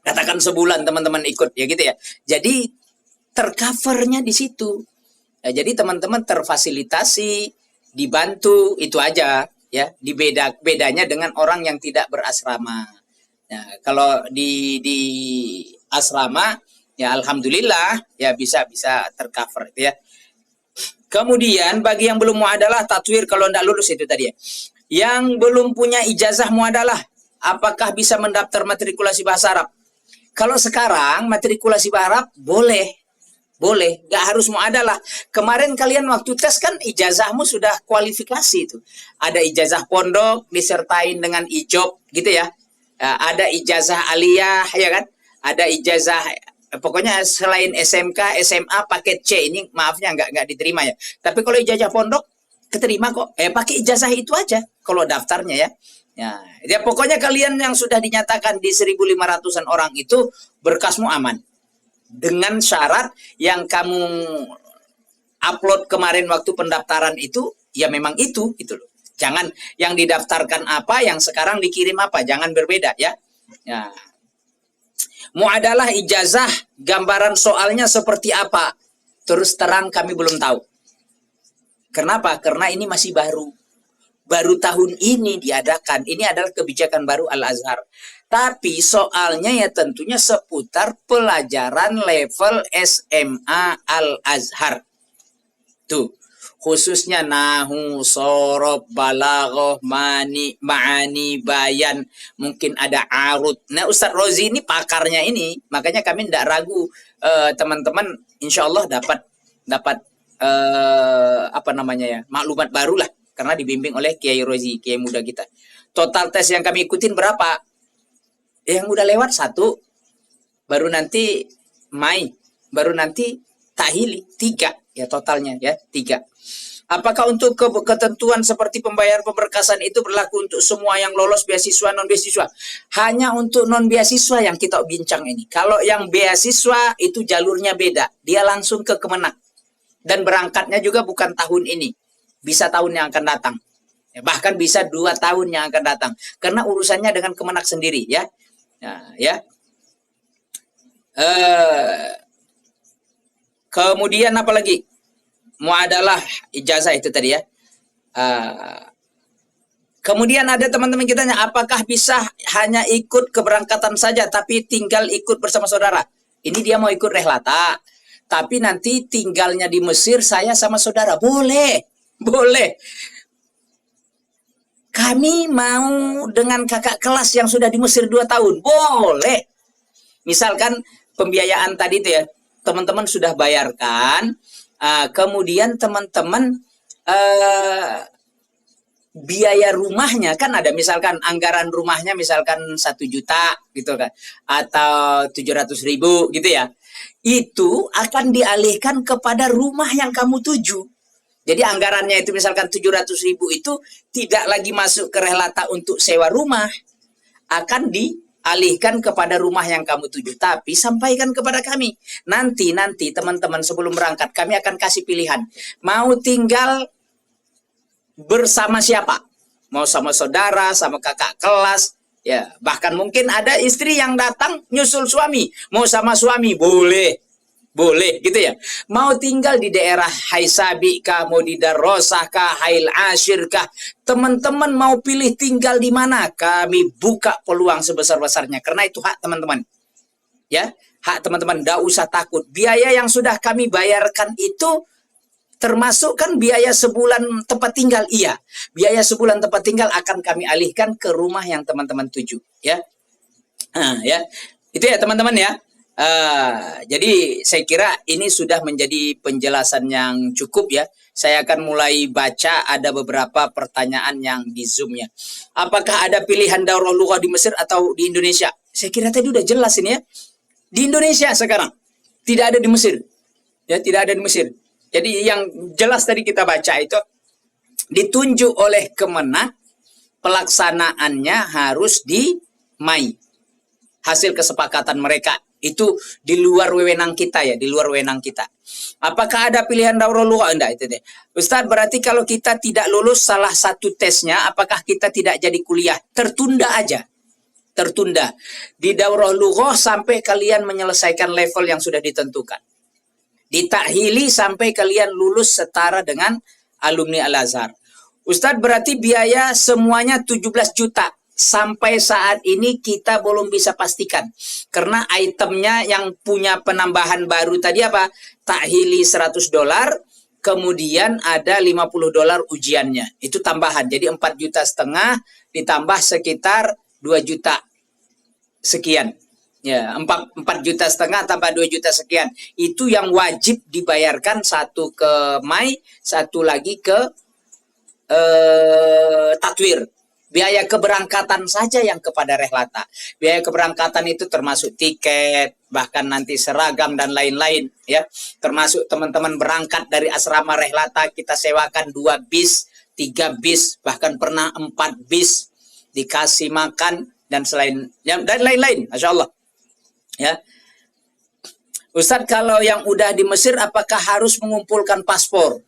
Katakan sebulan teman-teman ikut ya gitu ya. Jadi tercovernya di situ. Ya, jadi teman-teman terfasilitasi, dibantu, itu aja ya. Bedanya dengan orang yang tidak berasrama. Ya, kalau di asrama ya alhamdulillah ya bisa tercover itu ya. Kemudian bagi yang belum muadalah tatwir kalau tidak lulus itu tadi ya. Yang belum punya ijazah muadalah, apakah bisa mendaftar matrikulasi bahasa Arab? Kalau sekarang matrikulasi bahasa Arab boleh, nggak harus muadalah. Kemarin kalian waktu tes kan ijazahmu sudah kualifikasi itu. Ada ijazah pondok disertain dengan ijob gitu ya. Ada ijazah aliyah ya kan. Ada ijazah pokoknya selain SMK, SMA paket C ini maafnya nggak diterima ya. Tapi kalau ijazah pondok keterima kok. Pakai ijazah itu aja kalau daftarnya ya. Ya pokoknya kalian yang sudah dinyatakan di 1.500-an orang itu berkasmu aman. Dengan syarat yang kamu upload kemarin waktu pendaftaran itu ya memang itu gitu loh. Jangan yang didaftarkan apa, yang sekarang dikirim apa, jangan berbeda ya. Muadalah ijazah, gambaran soalnya seperti apa? Terus terang kami belum tahu. Kenapa? Karena ini masih baru. baru tahun ini diadakan. Ini adalah kebijakan baru Al-Azhar. Tapi soalnya ya tentunya seputar pelajaran level SMA Al-Azhar. Tuh, khususnya nahu, sorof, balaghah, ma'ani, bayan, mungkin ada arut. Nah, Ustadz Rozi ini pakarnya ini, makanya kami tidak ragu teman-teman insya Allah dapat apa namanya ya, maklumat baru lah karena dibimbing oleh Kiai Rozi, Kiai muda kita. Total tes yang kami ikutin berapa? Yang udah lewat 1, baru nanti Mai, baru nanti tahili 3 ya totalnya ya 3. Apakah untuk ketentuan seperti pembayaran pemberkasan itu berlaku untuk semua yang lolos beasiswa non beasiswa? Hanya untuk non beasiswa yang kita bincang ini. Kalau yang beasiswa itu jalurnya beda, dia langsung ke Kemenak dan berangkatnya juga bukan tahun ini, bisa tahun yang akan datang. Ya, bahkan bisa 2 tahun yang akan datang karena urusannya dengan Kemenak sendiri ya. Nah, ya. Kemudian apa lagi? Muadalah ijazah itu tadi ya. Kemudian ada teman-teman kita tanya, apakah bisa hanya ikut keberangkatan saja tapi tinggal ikut bersama saudara? Ini dia mau ikut rehlata, tapi nanti tinggalnya di Mesir saya sama saudara. Boleh, boleh. Kami mau dengan kakak kelas yang sudah di Mesir 2 tahun. Boleh. Misalkan pembiayaan tadi itu ya, teman-teman sudah bayarkan, kemudian teman-teman biaya rumahnya kan ada, misalkan anggaran rumahnya misalkan 1 juta gitu kan, atau 700.000 gitu ya, itu akan dialihkan kepada rumah yang kamu tuju. Jadi anggarannya itu misalkan 700.000 itu tidak lagi masuk ke rehlata untuk sewa rumah, akan dialihkan kepada rumah yang kamu tuju. Tapi sampaikan kepada kami. Nanti teman-teman sebelum berangkat kami akan kasih pilihan. Mau tinggal bersama siapa? Mau sama saudara, sama kakak kelas, ya. Bahkan mungkin ada istri yang datang nyusul suami. Mau sama suami, boleh. Boleh gitu ya. Mau tinggal di daerah Haisabi kah, mau di Darosah kah, Hail Ashir kah, teman-teman mau pilih tinggal di mana, kami buka peluang sebesar-besarnya karena itu hak teman-teman. Ya, hak teman-teman, enggak usah takut. Biaya yang sudah kami bayarkan itu termasuk kan biaya sebulan tempat tinggal. Iya, biaya sebulan tempat tinggal akan kami alihkan ke rumah yang teman-teman tuju, ya. Ya. Itu ya teman-teman ya. Jadi saya kira ini sudah menjadi penjelasan yang cukup ya. Saya akan mulai baca, ada beberapa pertanyaan yang di Zoom-nya. Apakah ada pilihan daurah lughah di Mesir atau di Indonesia? Saya kira tadi udah jelas ini ya. Di Indonesia sekarang, tidak ada di Mesir. Ya, tidak ada di Mesir. Jadi yang jelas tadi kita baca itu ditunjuk oleh Kemenak, pelaksanaannya harus di Mai. Hasil kesepakatan mereka. Itu di luar wewenang kita ya, di luar wewenang kita. Apakah ada pilihan daurah lughah? Enggak, itu deh. Ustadz, berarti kalau kita tidak lulus salah satu tesnya, apakah kita tidak jadi kuliah? Tertunda aja. Tertunda. Di daurah lughah sampai kalian menyelesaikan level yang sudah ditentukan. Di takhili sampai kalian lulus setara dengan alumni Al-Azhar. Ustadz, berarti biaya semuanya 17 juta. Sampai saat ini kita belum bisa pastikan. Karena itemnya yang punya penambahan baru tadi apa? Takhili $100, kemudian ada $50 ujiannya. Itu tambahan. Jadi 4,5 juta ditambah sekitar 2 juta sekian. Ya, 4,5 juta tambah 2 juta sekian. Itu yang wajib dibayarkan, satu ke Mai, satu lagi ke Tatwir. Biaya keberangkatan saja yang kepada rehlata. Biaya keberangkatan itu termasuk tiket, bahkan nanti seragam dan lain-lain ya. Termasuk teman-teman berangkat dari asrama rehlata, kita sewakan 2 bis, 3 bis, bahkan pernah 4 bis, dikasih makan dan dan lain-lain. Masya Allah. Ya. Ustadz, kalau yang udah di Mesir apakah harus mengumpulkan paspor?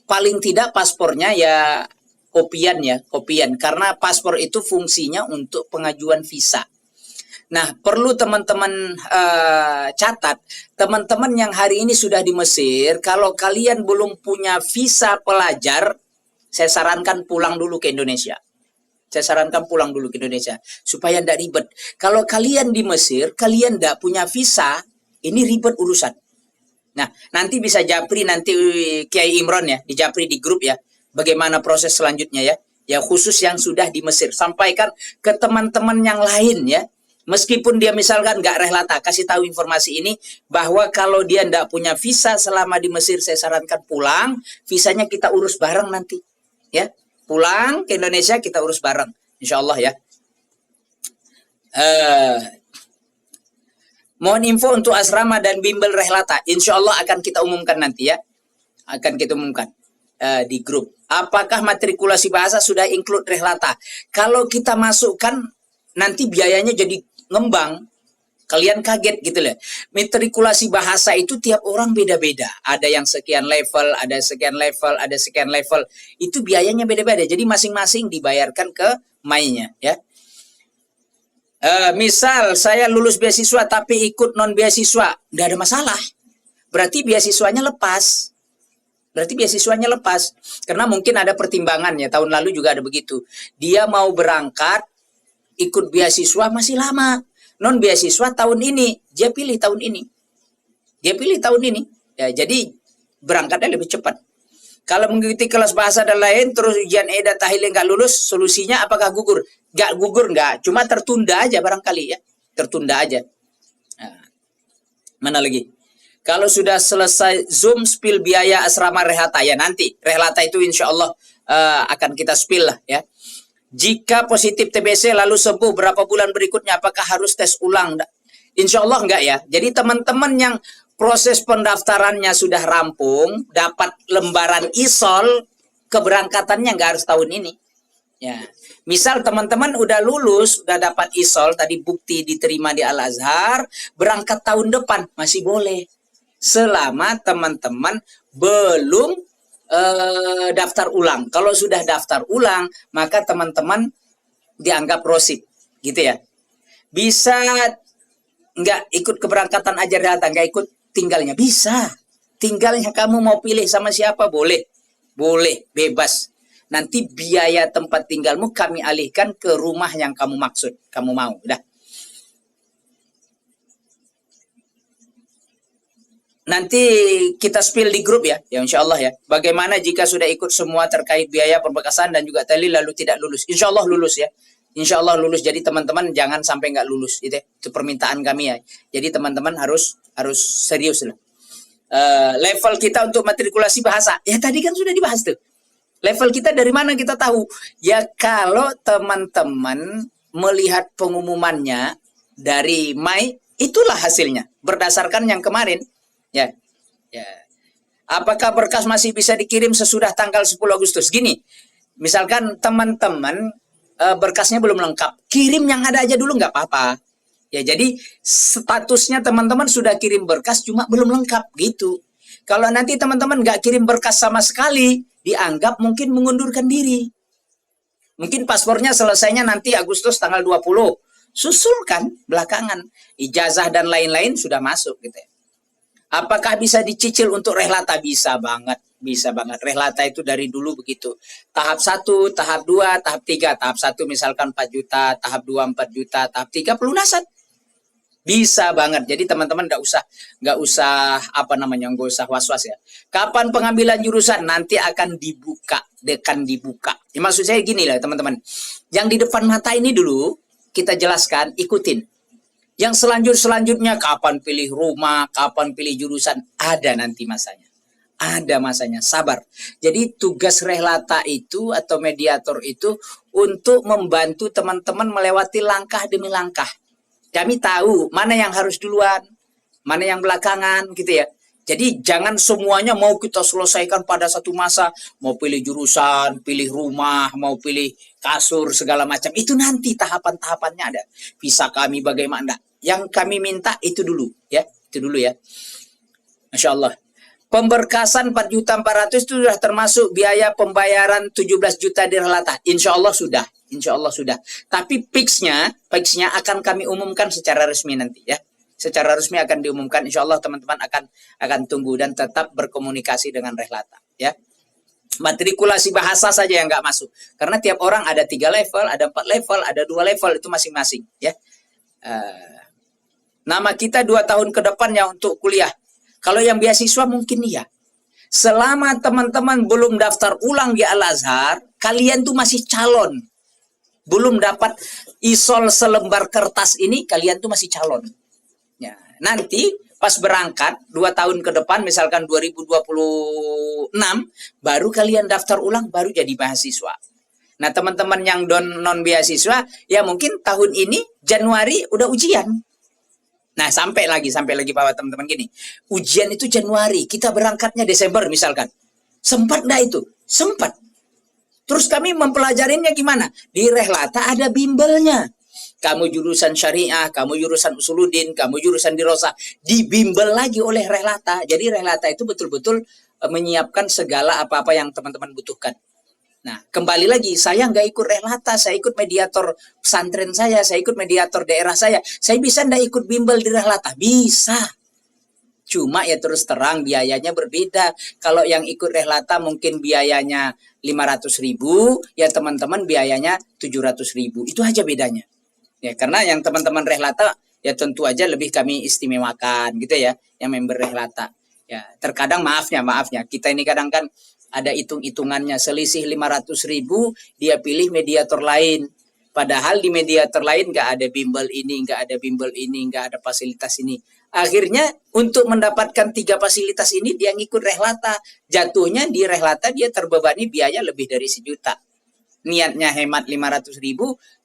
Paling tidak paspornya ya kopian, karena paspor itu fungsinya untuk pengajuan visa. Nah, perlu teman-teman catat, teman-teman yang hari ini sudah di Mesir, kalau kalian belum punya visa pelajar, saya sarankan pulang dulu ke Indonesia. Saya sarankan pulang dulu ke Indonesia supaya tidak ribet. Kalau kalian di Mesir, kalian tidak punya visa, ini ribet urusan. Nah, nanti bisa japri nanti Kiai Imron ya, di japri di grup ya. Bagaimana proses selanjutnya ya? Ya khusus yang sudah di Mesir. Sampaikan ke teman-teman yang lain ya. Meskipun dia misalkan nggak rehlata, kasih tahu informasi ini bahwa kalau dia nggak punya visa selama di Mesir, saya sarankan pulang. Visanya kita urus bareng nanti, ya. Pulang ke Indonesia kita urus bareng, insya Allah ya. Mohon info untuk asrama dan bimbel rehlata, insya Allah akan kita umumkan nanti ya. Akan kita umumkan di grup. Apakah matrikulasi bahasa sudah include rehlata? Kalau kita masukkan nanti biayanya jadi ngembang, kalian kaget gitu loh. Matrikulasi bahasa itu tiap orang beda-beda. Ada yang sekian level, ada sekian level, ada sekian level. Itu biayanya beda-beda. Jadi masing-masing dibayarkan ke mainnya ya. Misal saya lulus beasiswa tapi ikut non beasiswa, nggak ada masalah. Berarti beasiswanya lepas. Karena mungkin ada pertimbangannya. Tahun lalu juga ada begitu. Dia mau berangkat ikut beasiswa masih lama. Non beasiswa tahun ini, dia pilih tahun ini. Ya, jadi berangkatnya lebih cepat. Kalau mengikuti kelas bahasa dan lain, terus ujian EDA tahil nggak lulus, solusinya apakah gugur? Nggak gugur, nggak. Cuma tertunda aja barangkali ya. Tertunda aja. Nah, mana lagi? Kalau sudah selesai Zoom, spill biaya asrama rehlata. Ya nanti, rehlata itu insya Allah akan kita spill lah ya. Jika positif TBC lalu sembuh berapa bulan berikutnya apakah harus tes ulang? Insya Allah enggak ya. Jadi teman-teman yang proses pendaftarannya sudah rampung, dapat lembaran ISOL, keberangkatannya enggak harus tahun ini. Ya. Misal teman-teman udah lulus, udah dapat ISOL, tadi bukti diterima di Al-Azhar, berangkat tahun depan masih boleh. Selama teman-teman belum daftar ulang. Kalau sudah daftar ulang, maka teman-teman dianggap prosid, gitu ya. Bisa nggak ikut keberangkatan ajar data, nggak ikut tinggalnya, bisa. Tinggalnya kamu mau pilih sama siapa, boleh, bebas. Nanti biaya tempat tinggalmu kami alihkan ke rumah yang kamu maksud, kamu mau, udah. Nanti kita spill di grup ya, insya Allah ya. Bagaimana jika sudah ikut semua terkait biaya pembekasan dan juga tali lalu tidak lulus? Insya Allah lulus ya. Insya Allah lulus. Jadi teman-teman jangan sampai nggak lulus, itu permintaan kami ya. Jadi teman-teman harus serius lah. Level kita untuk matrikulasi bahasa, ya tadi kan sudah dibahas tuh. Level kita dari mana kita tahu? Ya kalau teman-teman melihat pengumumannya dari Mai, itulah hasilnya berdasarkan yang kemarin. Ya. Apakah berkas masih bisa dikirim sesudah tanggal 10 Agustus? Gini, misalkan teman-teman berkasnya belum lengkap, kirim yang ada aja dulu nggak apa-apa. Ya, jadi statusnya teman-teman sudah kirim berkas cuma belum lengkap gitu. Kalau nanti teman-teman nggak kirim berkas sama sekali, dianggap mungkin mengundurkan diri. Mungkin paspornya selesainya nanti Agustus tanggal 20. Susulkan belakangan. Ijazah dan lain-lain sudah masuk gitu ya. Apakah bisa dicicil untuk rehlata? Bisa banget. Rehlata itu dari dulu begitu. Tahap 1, tahap 2, tahap 3. Tahap 1 misalkan 4 juta, tahap 2 4 juta, tahap 3 pelunasan. Bisa banget. Jadi teman-teman nggak usah was-was ya. Kapan pengambilan jurusan? Nanti akan dibuka. Ya, maksud saya gini lah teman-teman. Yang di depan mata ini dulu kita jelaskan, ikutin. Yang selanjutnya kapan pilih rumah, kapan pilih jurusan, ada nanti masanya. Ada masanya, sabar. Jadi tugas rehlata itu atau mediator itu untuk membantu teman-teman melewati langkah demi langkah. Kami tahu mana yang harus duluan, mana yang belakangan gitu ya. Jadi jangan semuanya mau kita selesaikan pada satu masa. Mau pilih jurusan, pilih rumah, mau pilih kasur, segala macam. Itu nanti tahapan-tahapannya ada. Visa kami bagaimana. Yang kami minta itu dulu ya. Itu dulu ya. Masya Allah. Pemberkasan 4.400.000 itu sudah termasuk biaya pembayaran 17 juta di rehlata. Insya Allah sudah. Tapi fixnya akan kami umumkan secara resmi nanti ya. Secara resmi akan diumumkan. Insya Allah teman-teman akan tunggu dan tetap berkomunikasi dengan rehlata ya. Matrikulasi bahasa saja yang nggak masuk. Karena tiap orang ada 3 level, ada 4 level, ada 2 level, itu masing-masing. Ya. Nama kita 2 tahun ke depannya untuk kuliah. Kalau yang beasiswa mungkin iya. Selama teman-teman belum daftar ulang di Al-Azhar, kalian tuh masih calon. Belum dapat isol selembar kertas ini, kalian tuh masih calon. Ya. Nanti pas berangkat 2 tahun ke depan, misalkan 2026, baru kalian daftar ulang, baru jadi mahasiswa. Nah, teman-teman yang non beasiswa, ya mungkin tahun ini Januari udah ujian. Nah, sampai lagi bahwa teman-teman gini, ujian itu Januari, kita berangkatnya Desember misalkan. Sempat enggak itu? Sempat. Terus kami mempelajarinya gimana? Di Rehlata ada bimbelnya. Kamu jurusan syariah, kamu jurusan usuluddin, kamu jurusan dirosa, dibimbel lagi oleh Rehlata. Jadi Rehlata itu betul-betul menyiapkan segala apa-apa yang teman-teman butuhkan. Nah, kembali lagi, saya nggak ikut Rehlata, saya ikut mediator pesantren saya ikut mediator daerah saya bisa nggak ikut bimbel di Rehlata? Bisa. Cuma ya terus terang biayanya berbeda. Kalau yang ikut Rehlata mungkin biayanya 500.000, ya teman-teman biayanya 700.000. Itu aja bedanya. Ya, karena yang teman-teman Rehlata ya tentu aja lebih kami istimewakan gitu ya, yang member Rehlata. Ya, terkadang maafnya kita ini kadang kan ada hitung-hitungannya, selisih 500.000 dia pilih mediator lain. Padahal di mediator lain nggak ada bimbel ini, nggak ada fasilitas ini. Akhirnya untuk mendapatkan 3 fasilitas ini dia ngikut Rehlata. Jatuhnya di Rehlata dia terbebani biaya lebih dari 1 juta. Niatnya hemat 500.000,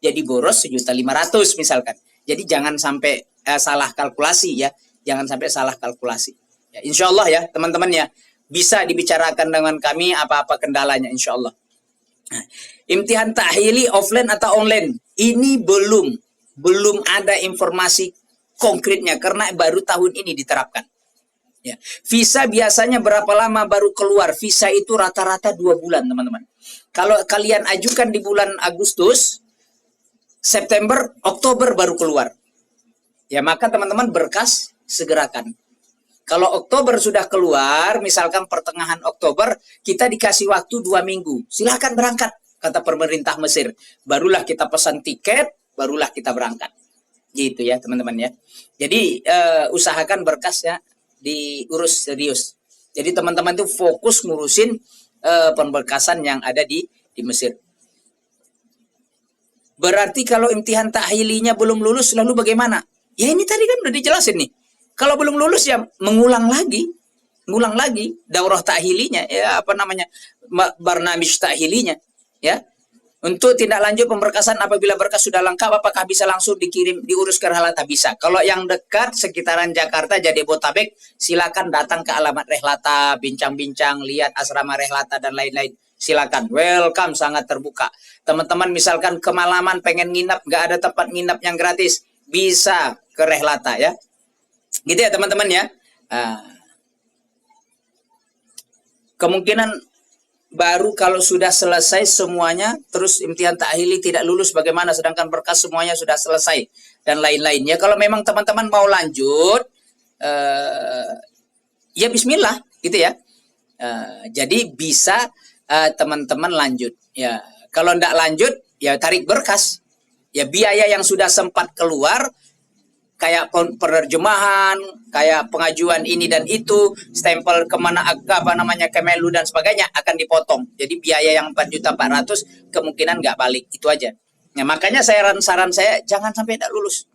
jadi boros 1.500.000 misalkan. Jadi jangan sampai salah kalkulasi ya, jangan sampai salah kalkulasi. Ya, insya Allah ya teman-teman ya, bisa dibicarakan dengan kami apa-apa kendalanya insya Allah. Nah, imtihan ta'hili offline atau online? Ini belum ada informasi konkretnya karena baru tahun ini diterapkan. Ya. Visa biasanya berapa lama baru keluar? Visa itu rata-rata 2 bulan teman-teman. Kalau kalian ajukan di bulan Agustus, September, Oktober baru keluar. Ya maka teman-teman berkas segerakan. Kalau Oktober sudah keluar, misalkan pertengahan Oktober, kita dikasih waktu 2 minggu. Silahkan berangkat, kata pemerintah Mesir. Barulah kita pesan tiket, barulah kita berangkat. Gitu ya teman-teman ya. Jadi usahakan berkasnya diurus serius. Jadi teman-teman itu fokus ngurusin pemberkasan yang ada di Mesir. Berarti kalau imtihan ta'hilinya belum lulus lalu bagaimana? Ya ini tadi kan udah dijelasin nih. Kalau belum lulus ya mengulang lagi daurah ta'hilinya, ya apa namanya? Barnamij ta'hilinya, ya. Untuk tindak lanjut pemberkasan apabila berkas sudah lengkap, apakah bisa langsung diurus ke Rehlata? Bisa. Kalau yang dekat sekitaran Jakarta, Jabodetabek, silakan datang ke alamat Rehlata, bincang-bincang, lihat asrama Rehlata dan lain-lain. Silakan, welcome, sangat terbuka. Teman-teman misalkan kemalaman pengen nginap, nggak ada tempat nginap yang gratis, bisa ke Rehlata ya. Gitu ya teman-teman ya. Kemungkinan baru kalau sudah selesai semuanya, terus imtihan ta'hili tidak lulus bagaimana, sedangkan berkas semuanya sudah selesai dan lain-lainnya. Kalau memang teman-teman mau lanjut, ya bismillah gitu ya. Jadi bisa teman-teman lanjut. Ya kalau tidak lanjut, ya tarik berkas. Ya biaya yang sudah sempat keluar, kayak penerjemahan, kayak pengajuan ini dan itu, stempel kemana apa namanya Kemelu dan sebagainya akan dipotong. Jadi biaya yang 4.400.000 kemungkinan nggak balik, itu aja. Nah, makanya saran saya jangan sampai tidak lulus.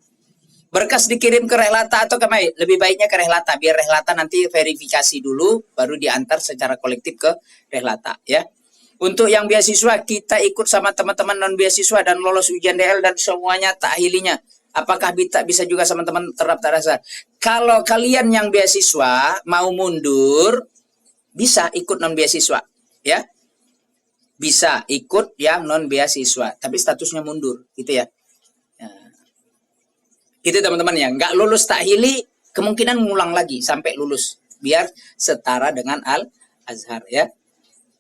Berkas dikirim ke Rehlata atau kemana? Lebih baiknya ke Rehlata, biar Rehlata nanti verifikasi dulu, baru diantar secara kolektif ke Rehlata ya. Untuk yang beasiswa kita ikut sama teman-teman non beasiswa dan lolos ujian DL dan semuanya ta'hilinya. Apakah bisa juga sama teman terdaftar dasar? Kalau kalian yang beasiswa mau mundur, bisa ikut non beasiswa, ya. Bisa ikut yang non beasiswa, tapi statusnya mundur, gitu ya. Itu teman-teman ya. Nggak lulus ta'hili, kemungkinan ngulang lagi sampai lulus, biar setara dengan Al-Azhar, ya.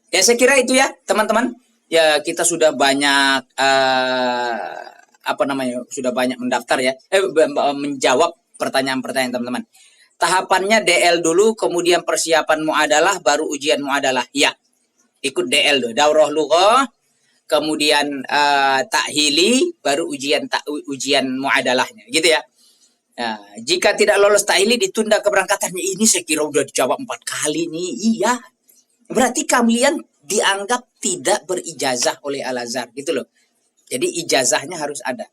Ya saya kira itu ya teman-teman. Ya kita sudah banyak sudah banyak mendaftar ya, menjawab pertanyaan-pertanyaan teman-teman. Tahapannya DL dulu, kemudian persiapan muadalah, baru ujian muadalah. Ya, ikut DL dulu, daurah lughah, kemudian takhili, baru ujian muadalahnya, gitu ya. Nah, jika tidak lolos takhili ditunda keberangkatannya. Ini saya kira udah dijawab 4 kali nih. Iya. Berarti kalian dianggap tidak berijazah oleh Al-Azhar gitu loh. Jadi ijazahnya harus ada.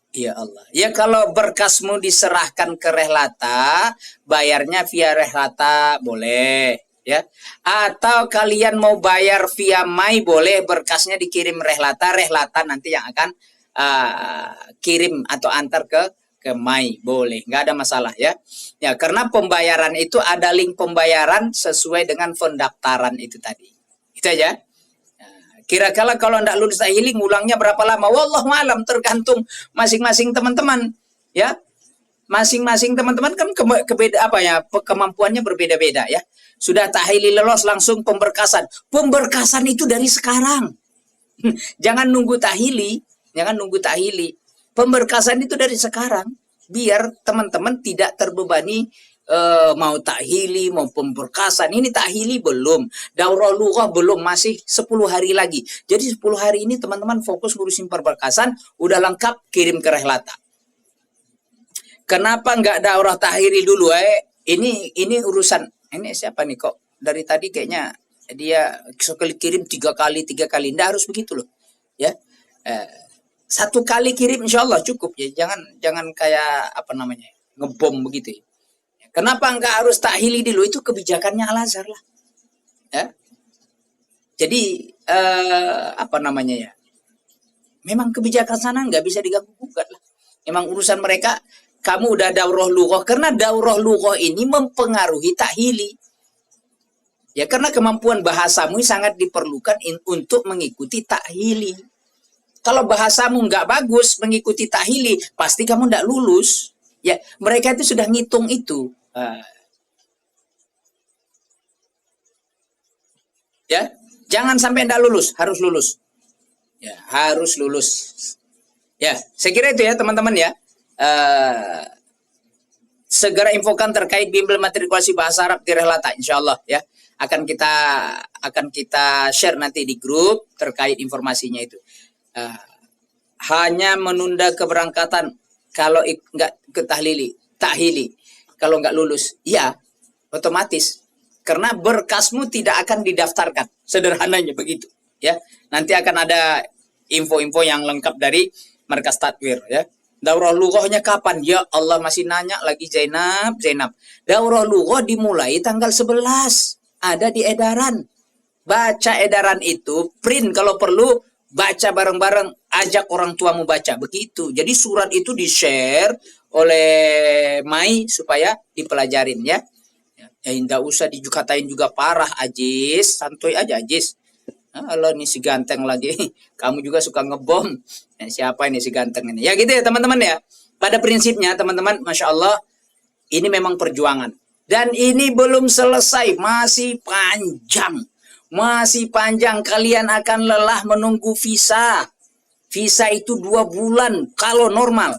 Ya Allah. Ya kalau berkasmu diserahkan ke Rehlata, bayarnya via Rehlata boleh, ya. Atau kalian mau bayar via Mai boleh, berkasnya dikirim Rehlata, Rehlata nanti yang akan kirim atau antar ke Mai, boleh, nggak ada masalah ya. Ya karena pembayaran itu ada link pembayaran sesuai dengan pendaftaran itu tadi. Itu aja. Kira-kira kalau tidak lulus takhili ngulangnya berapa lama? Wallahu alam, tergantung masing-masing teman-teman, ya. Masing-masing teman-teman kan kemampuannya berbeda-beda ya. Sudah takhili lolos langsung pemberkasan. Pemberkasan itu dari sekarang. Jangan nunggu takhili, jangan nunggu takhili. Pemberkasan itu dari sekarang biar teman-teman tidak terbebani mau takhili, mau pemberkasan. Ini takhili belum, daurah lughah belum, masih 10 hari lagi. Jadi 10 hari ini teman-teman fokus ngurusin pemberkasan, udah lengkap kirim ke Rehlata. Kenapa nggak daurah takhili dulu? Ini urusan, ini siapa nih kok dari tadi kayaknya dia sekali kirim 3 kali. Nggak harus begitu loh. Ya. 1 kali kirim insya Allah cukup ya. Jangan kayak ngebom begitu ya. Kenapa enggak harus takhili dulu? Itu kebijakannya Al-Azhar lah. Ya. Jadi ya. Memang kebijakan sana nggak bisa diganggu gugat lah. Memang urusan mereka. Kamu udah daurah lughah, karena daurah lughah ini mempengaruhi takhili. Ya karena kemampuan bahasamu sangat diperlukan untuk mengikuti takhili. Kalau bahasamu nggak bagus mengikuti takhili, pasti kamu nggak lulus. Ya mereka itu sudah ngitung itu. Ya, jangan sampai tidak lulus, harus lulus. Ya, harus lulus. Ya, saya kira itu ya teman-teman ya. Segera infokan terkait bimbel matrikulasi bahasa Arab di Rehlata, insya Allah ya. Akan kita share nanti di grup terkait informasinya itu. Hanya menunda keberangkatan kalau nggak ke takhili. Kalau nggak lulus, ya otomatis karena berkasmu tidak akan didaftarkan, sederhananya begitu ya. Nanti akan ada info-info yang lengkap dari Markas Tadwir ya. Daurah lughahnya kapan? Ya Allah, masih nanya lagi Zainab. Daurah lughah dimulai tanggal 11, ada di edaran. Baca edaran itu, print kalau perlu, baca bareng-bareng, ajak orang tuamu baca, begitu. Jadi surat itu di-share oleh Mai supaya dipelajarin ya. Ya tidak usah dikatain juga parah, Ajis, santuy aja Ajis. Allah ini si ganteng lagi. Kamu juga suka ngebom. Siapa ini si ganteng ini? Ya gitu ya teman-teman ya. Pada prinsipnya teman-teman, Masya Allah, ini memang perjuangan. Dan ini belum selesai, masih panjang. Masih panjang, kalian akan lelah menunggu visa. Visa itu 2 bulan kalau normal.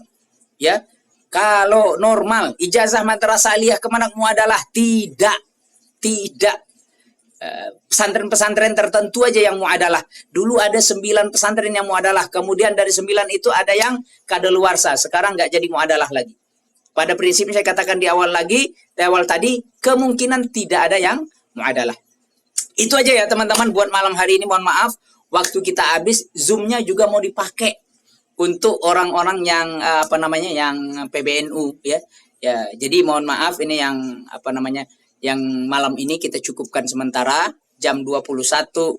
Ya. Kalau normal, ijazah madrasah aliyah kemana muadalah? Tidak. Pesantren-pesantren tertentu aja yang muadalah. Dulu ada 9 pesantren yang muadalah. Kemudian dari 9 itu ada yang kadaluarsa. Sekarang nggak jadi muadalah lagi. Pada prinsipnya saya katakan di awal tadi, kemungkinan tidak ada yang muadalah. Itu aja ya teman-teman buat malam hari ini. Mohon maaf, waktu kita habis, Zoom-nya juga mau dipakai untuk orang-orang yang yang PBNU ya. Ya, jadi mohon maaf ini yang yang malam ini kita cukupkan sementara jam 21.15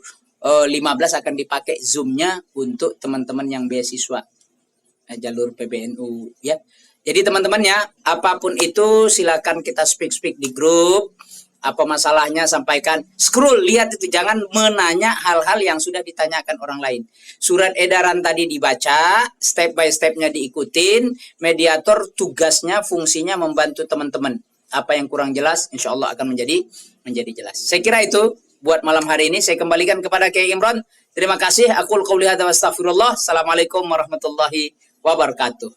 akan dipakai Zoom-nya untuk teman-teman yang beasiswa jalur PBNU ya. Jadi teman-teman ya, apapun itu silakan kita speak di grup. Apa masalahnya sampaikan, scroll, lihat itu, jangan menanya hal-hal yang sudah ditanyakan orang lain. Surat edaran tadi dibaca, step by stepnya diikutin, mediator tugasnya, fungsinya membantu teman-teman. Apa yang kurang jelas, insya Allah akan menjadi jelas. Saya kira itu buat malam hari ini. Saya kembalikan kepada Kiai Imran. Terima kasih. Aqul qouli hadza wa astaghfirullah. Assalamualaikum warahmatullahi wabarakatuh.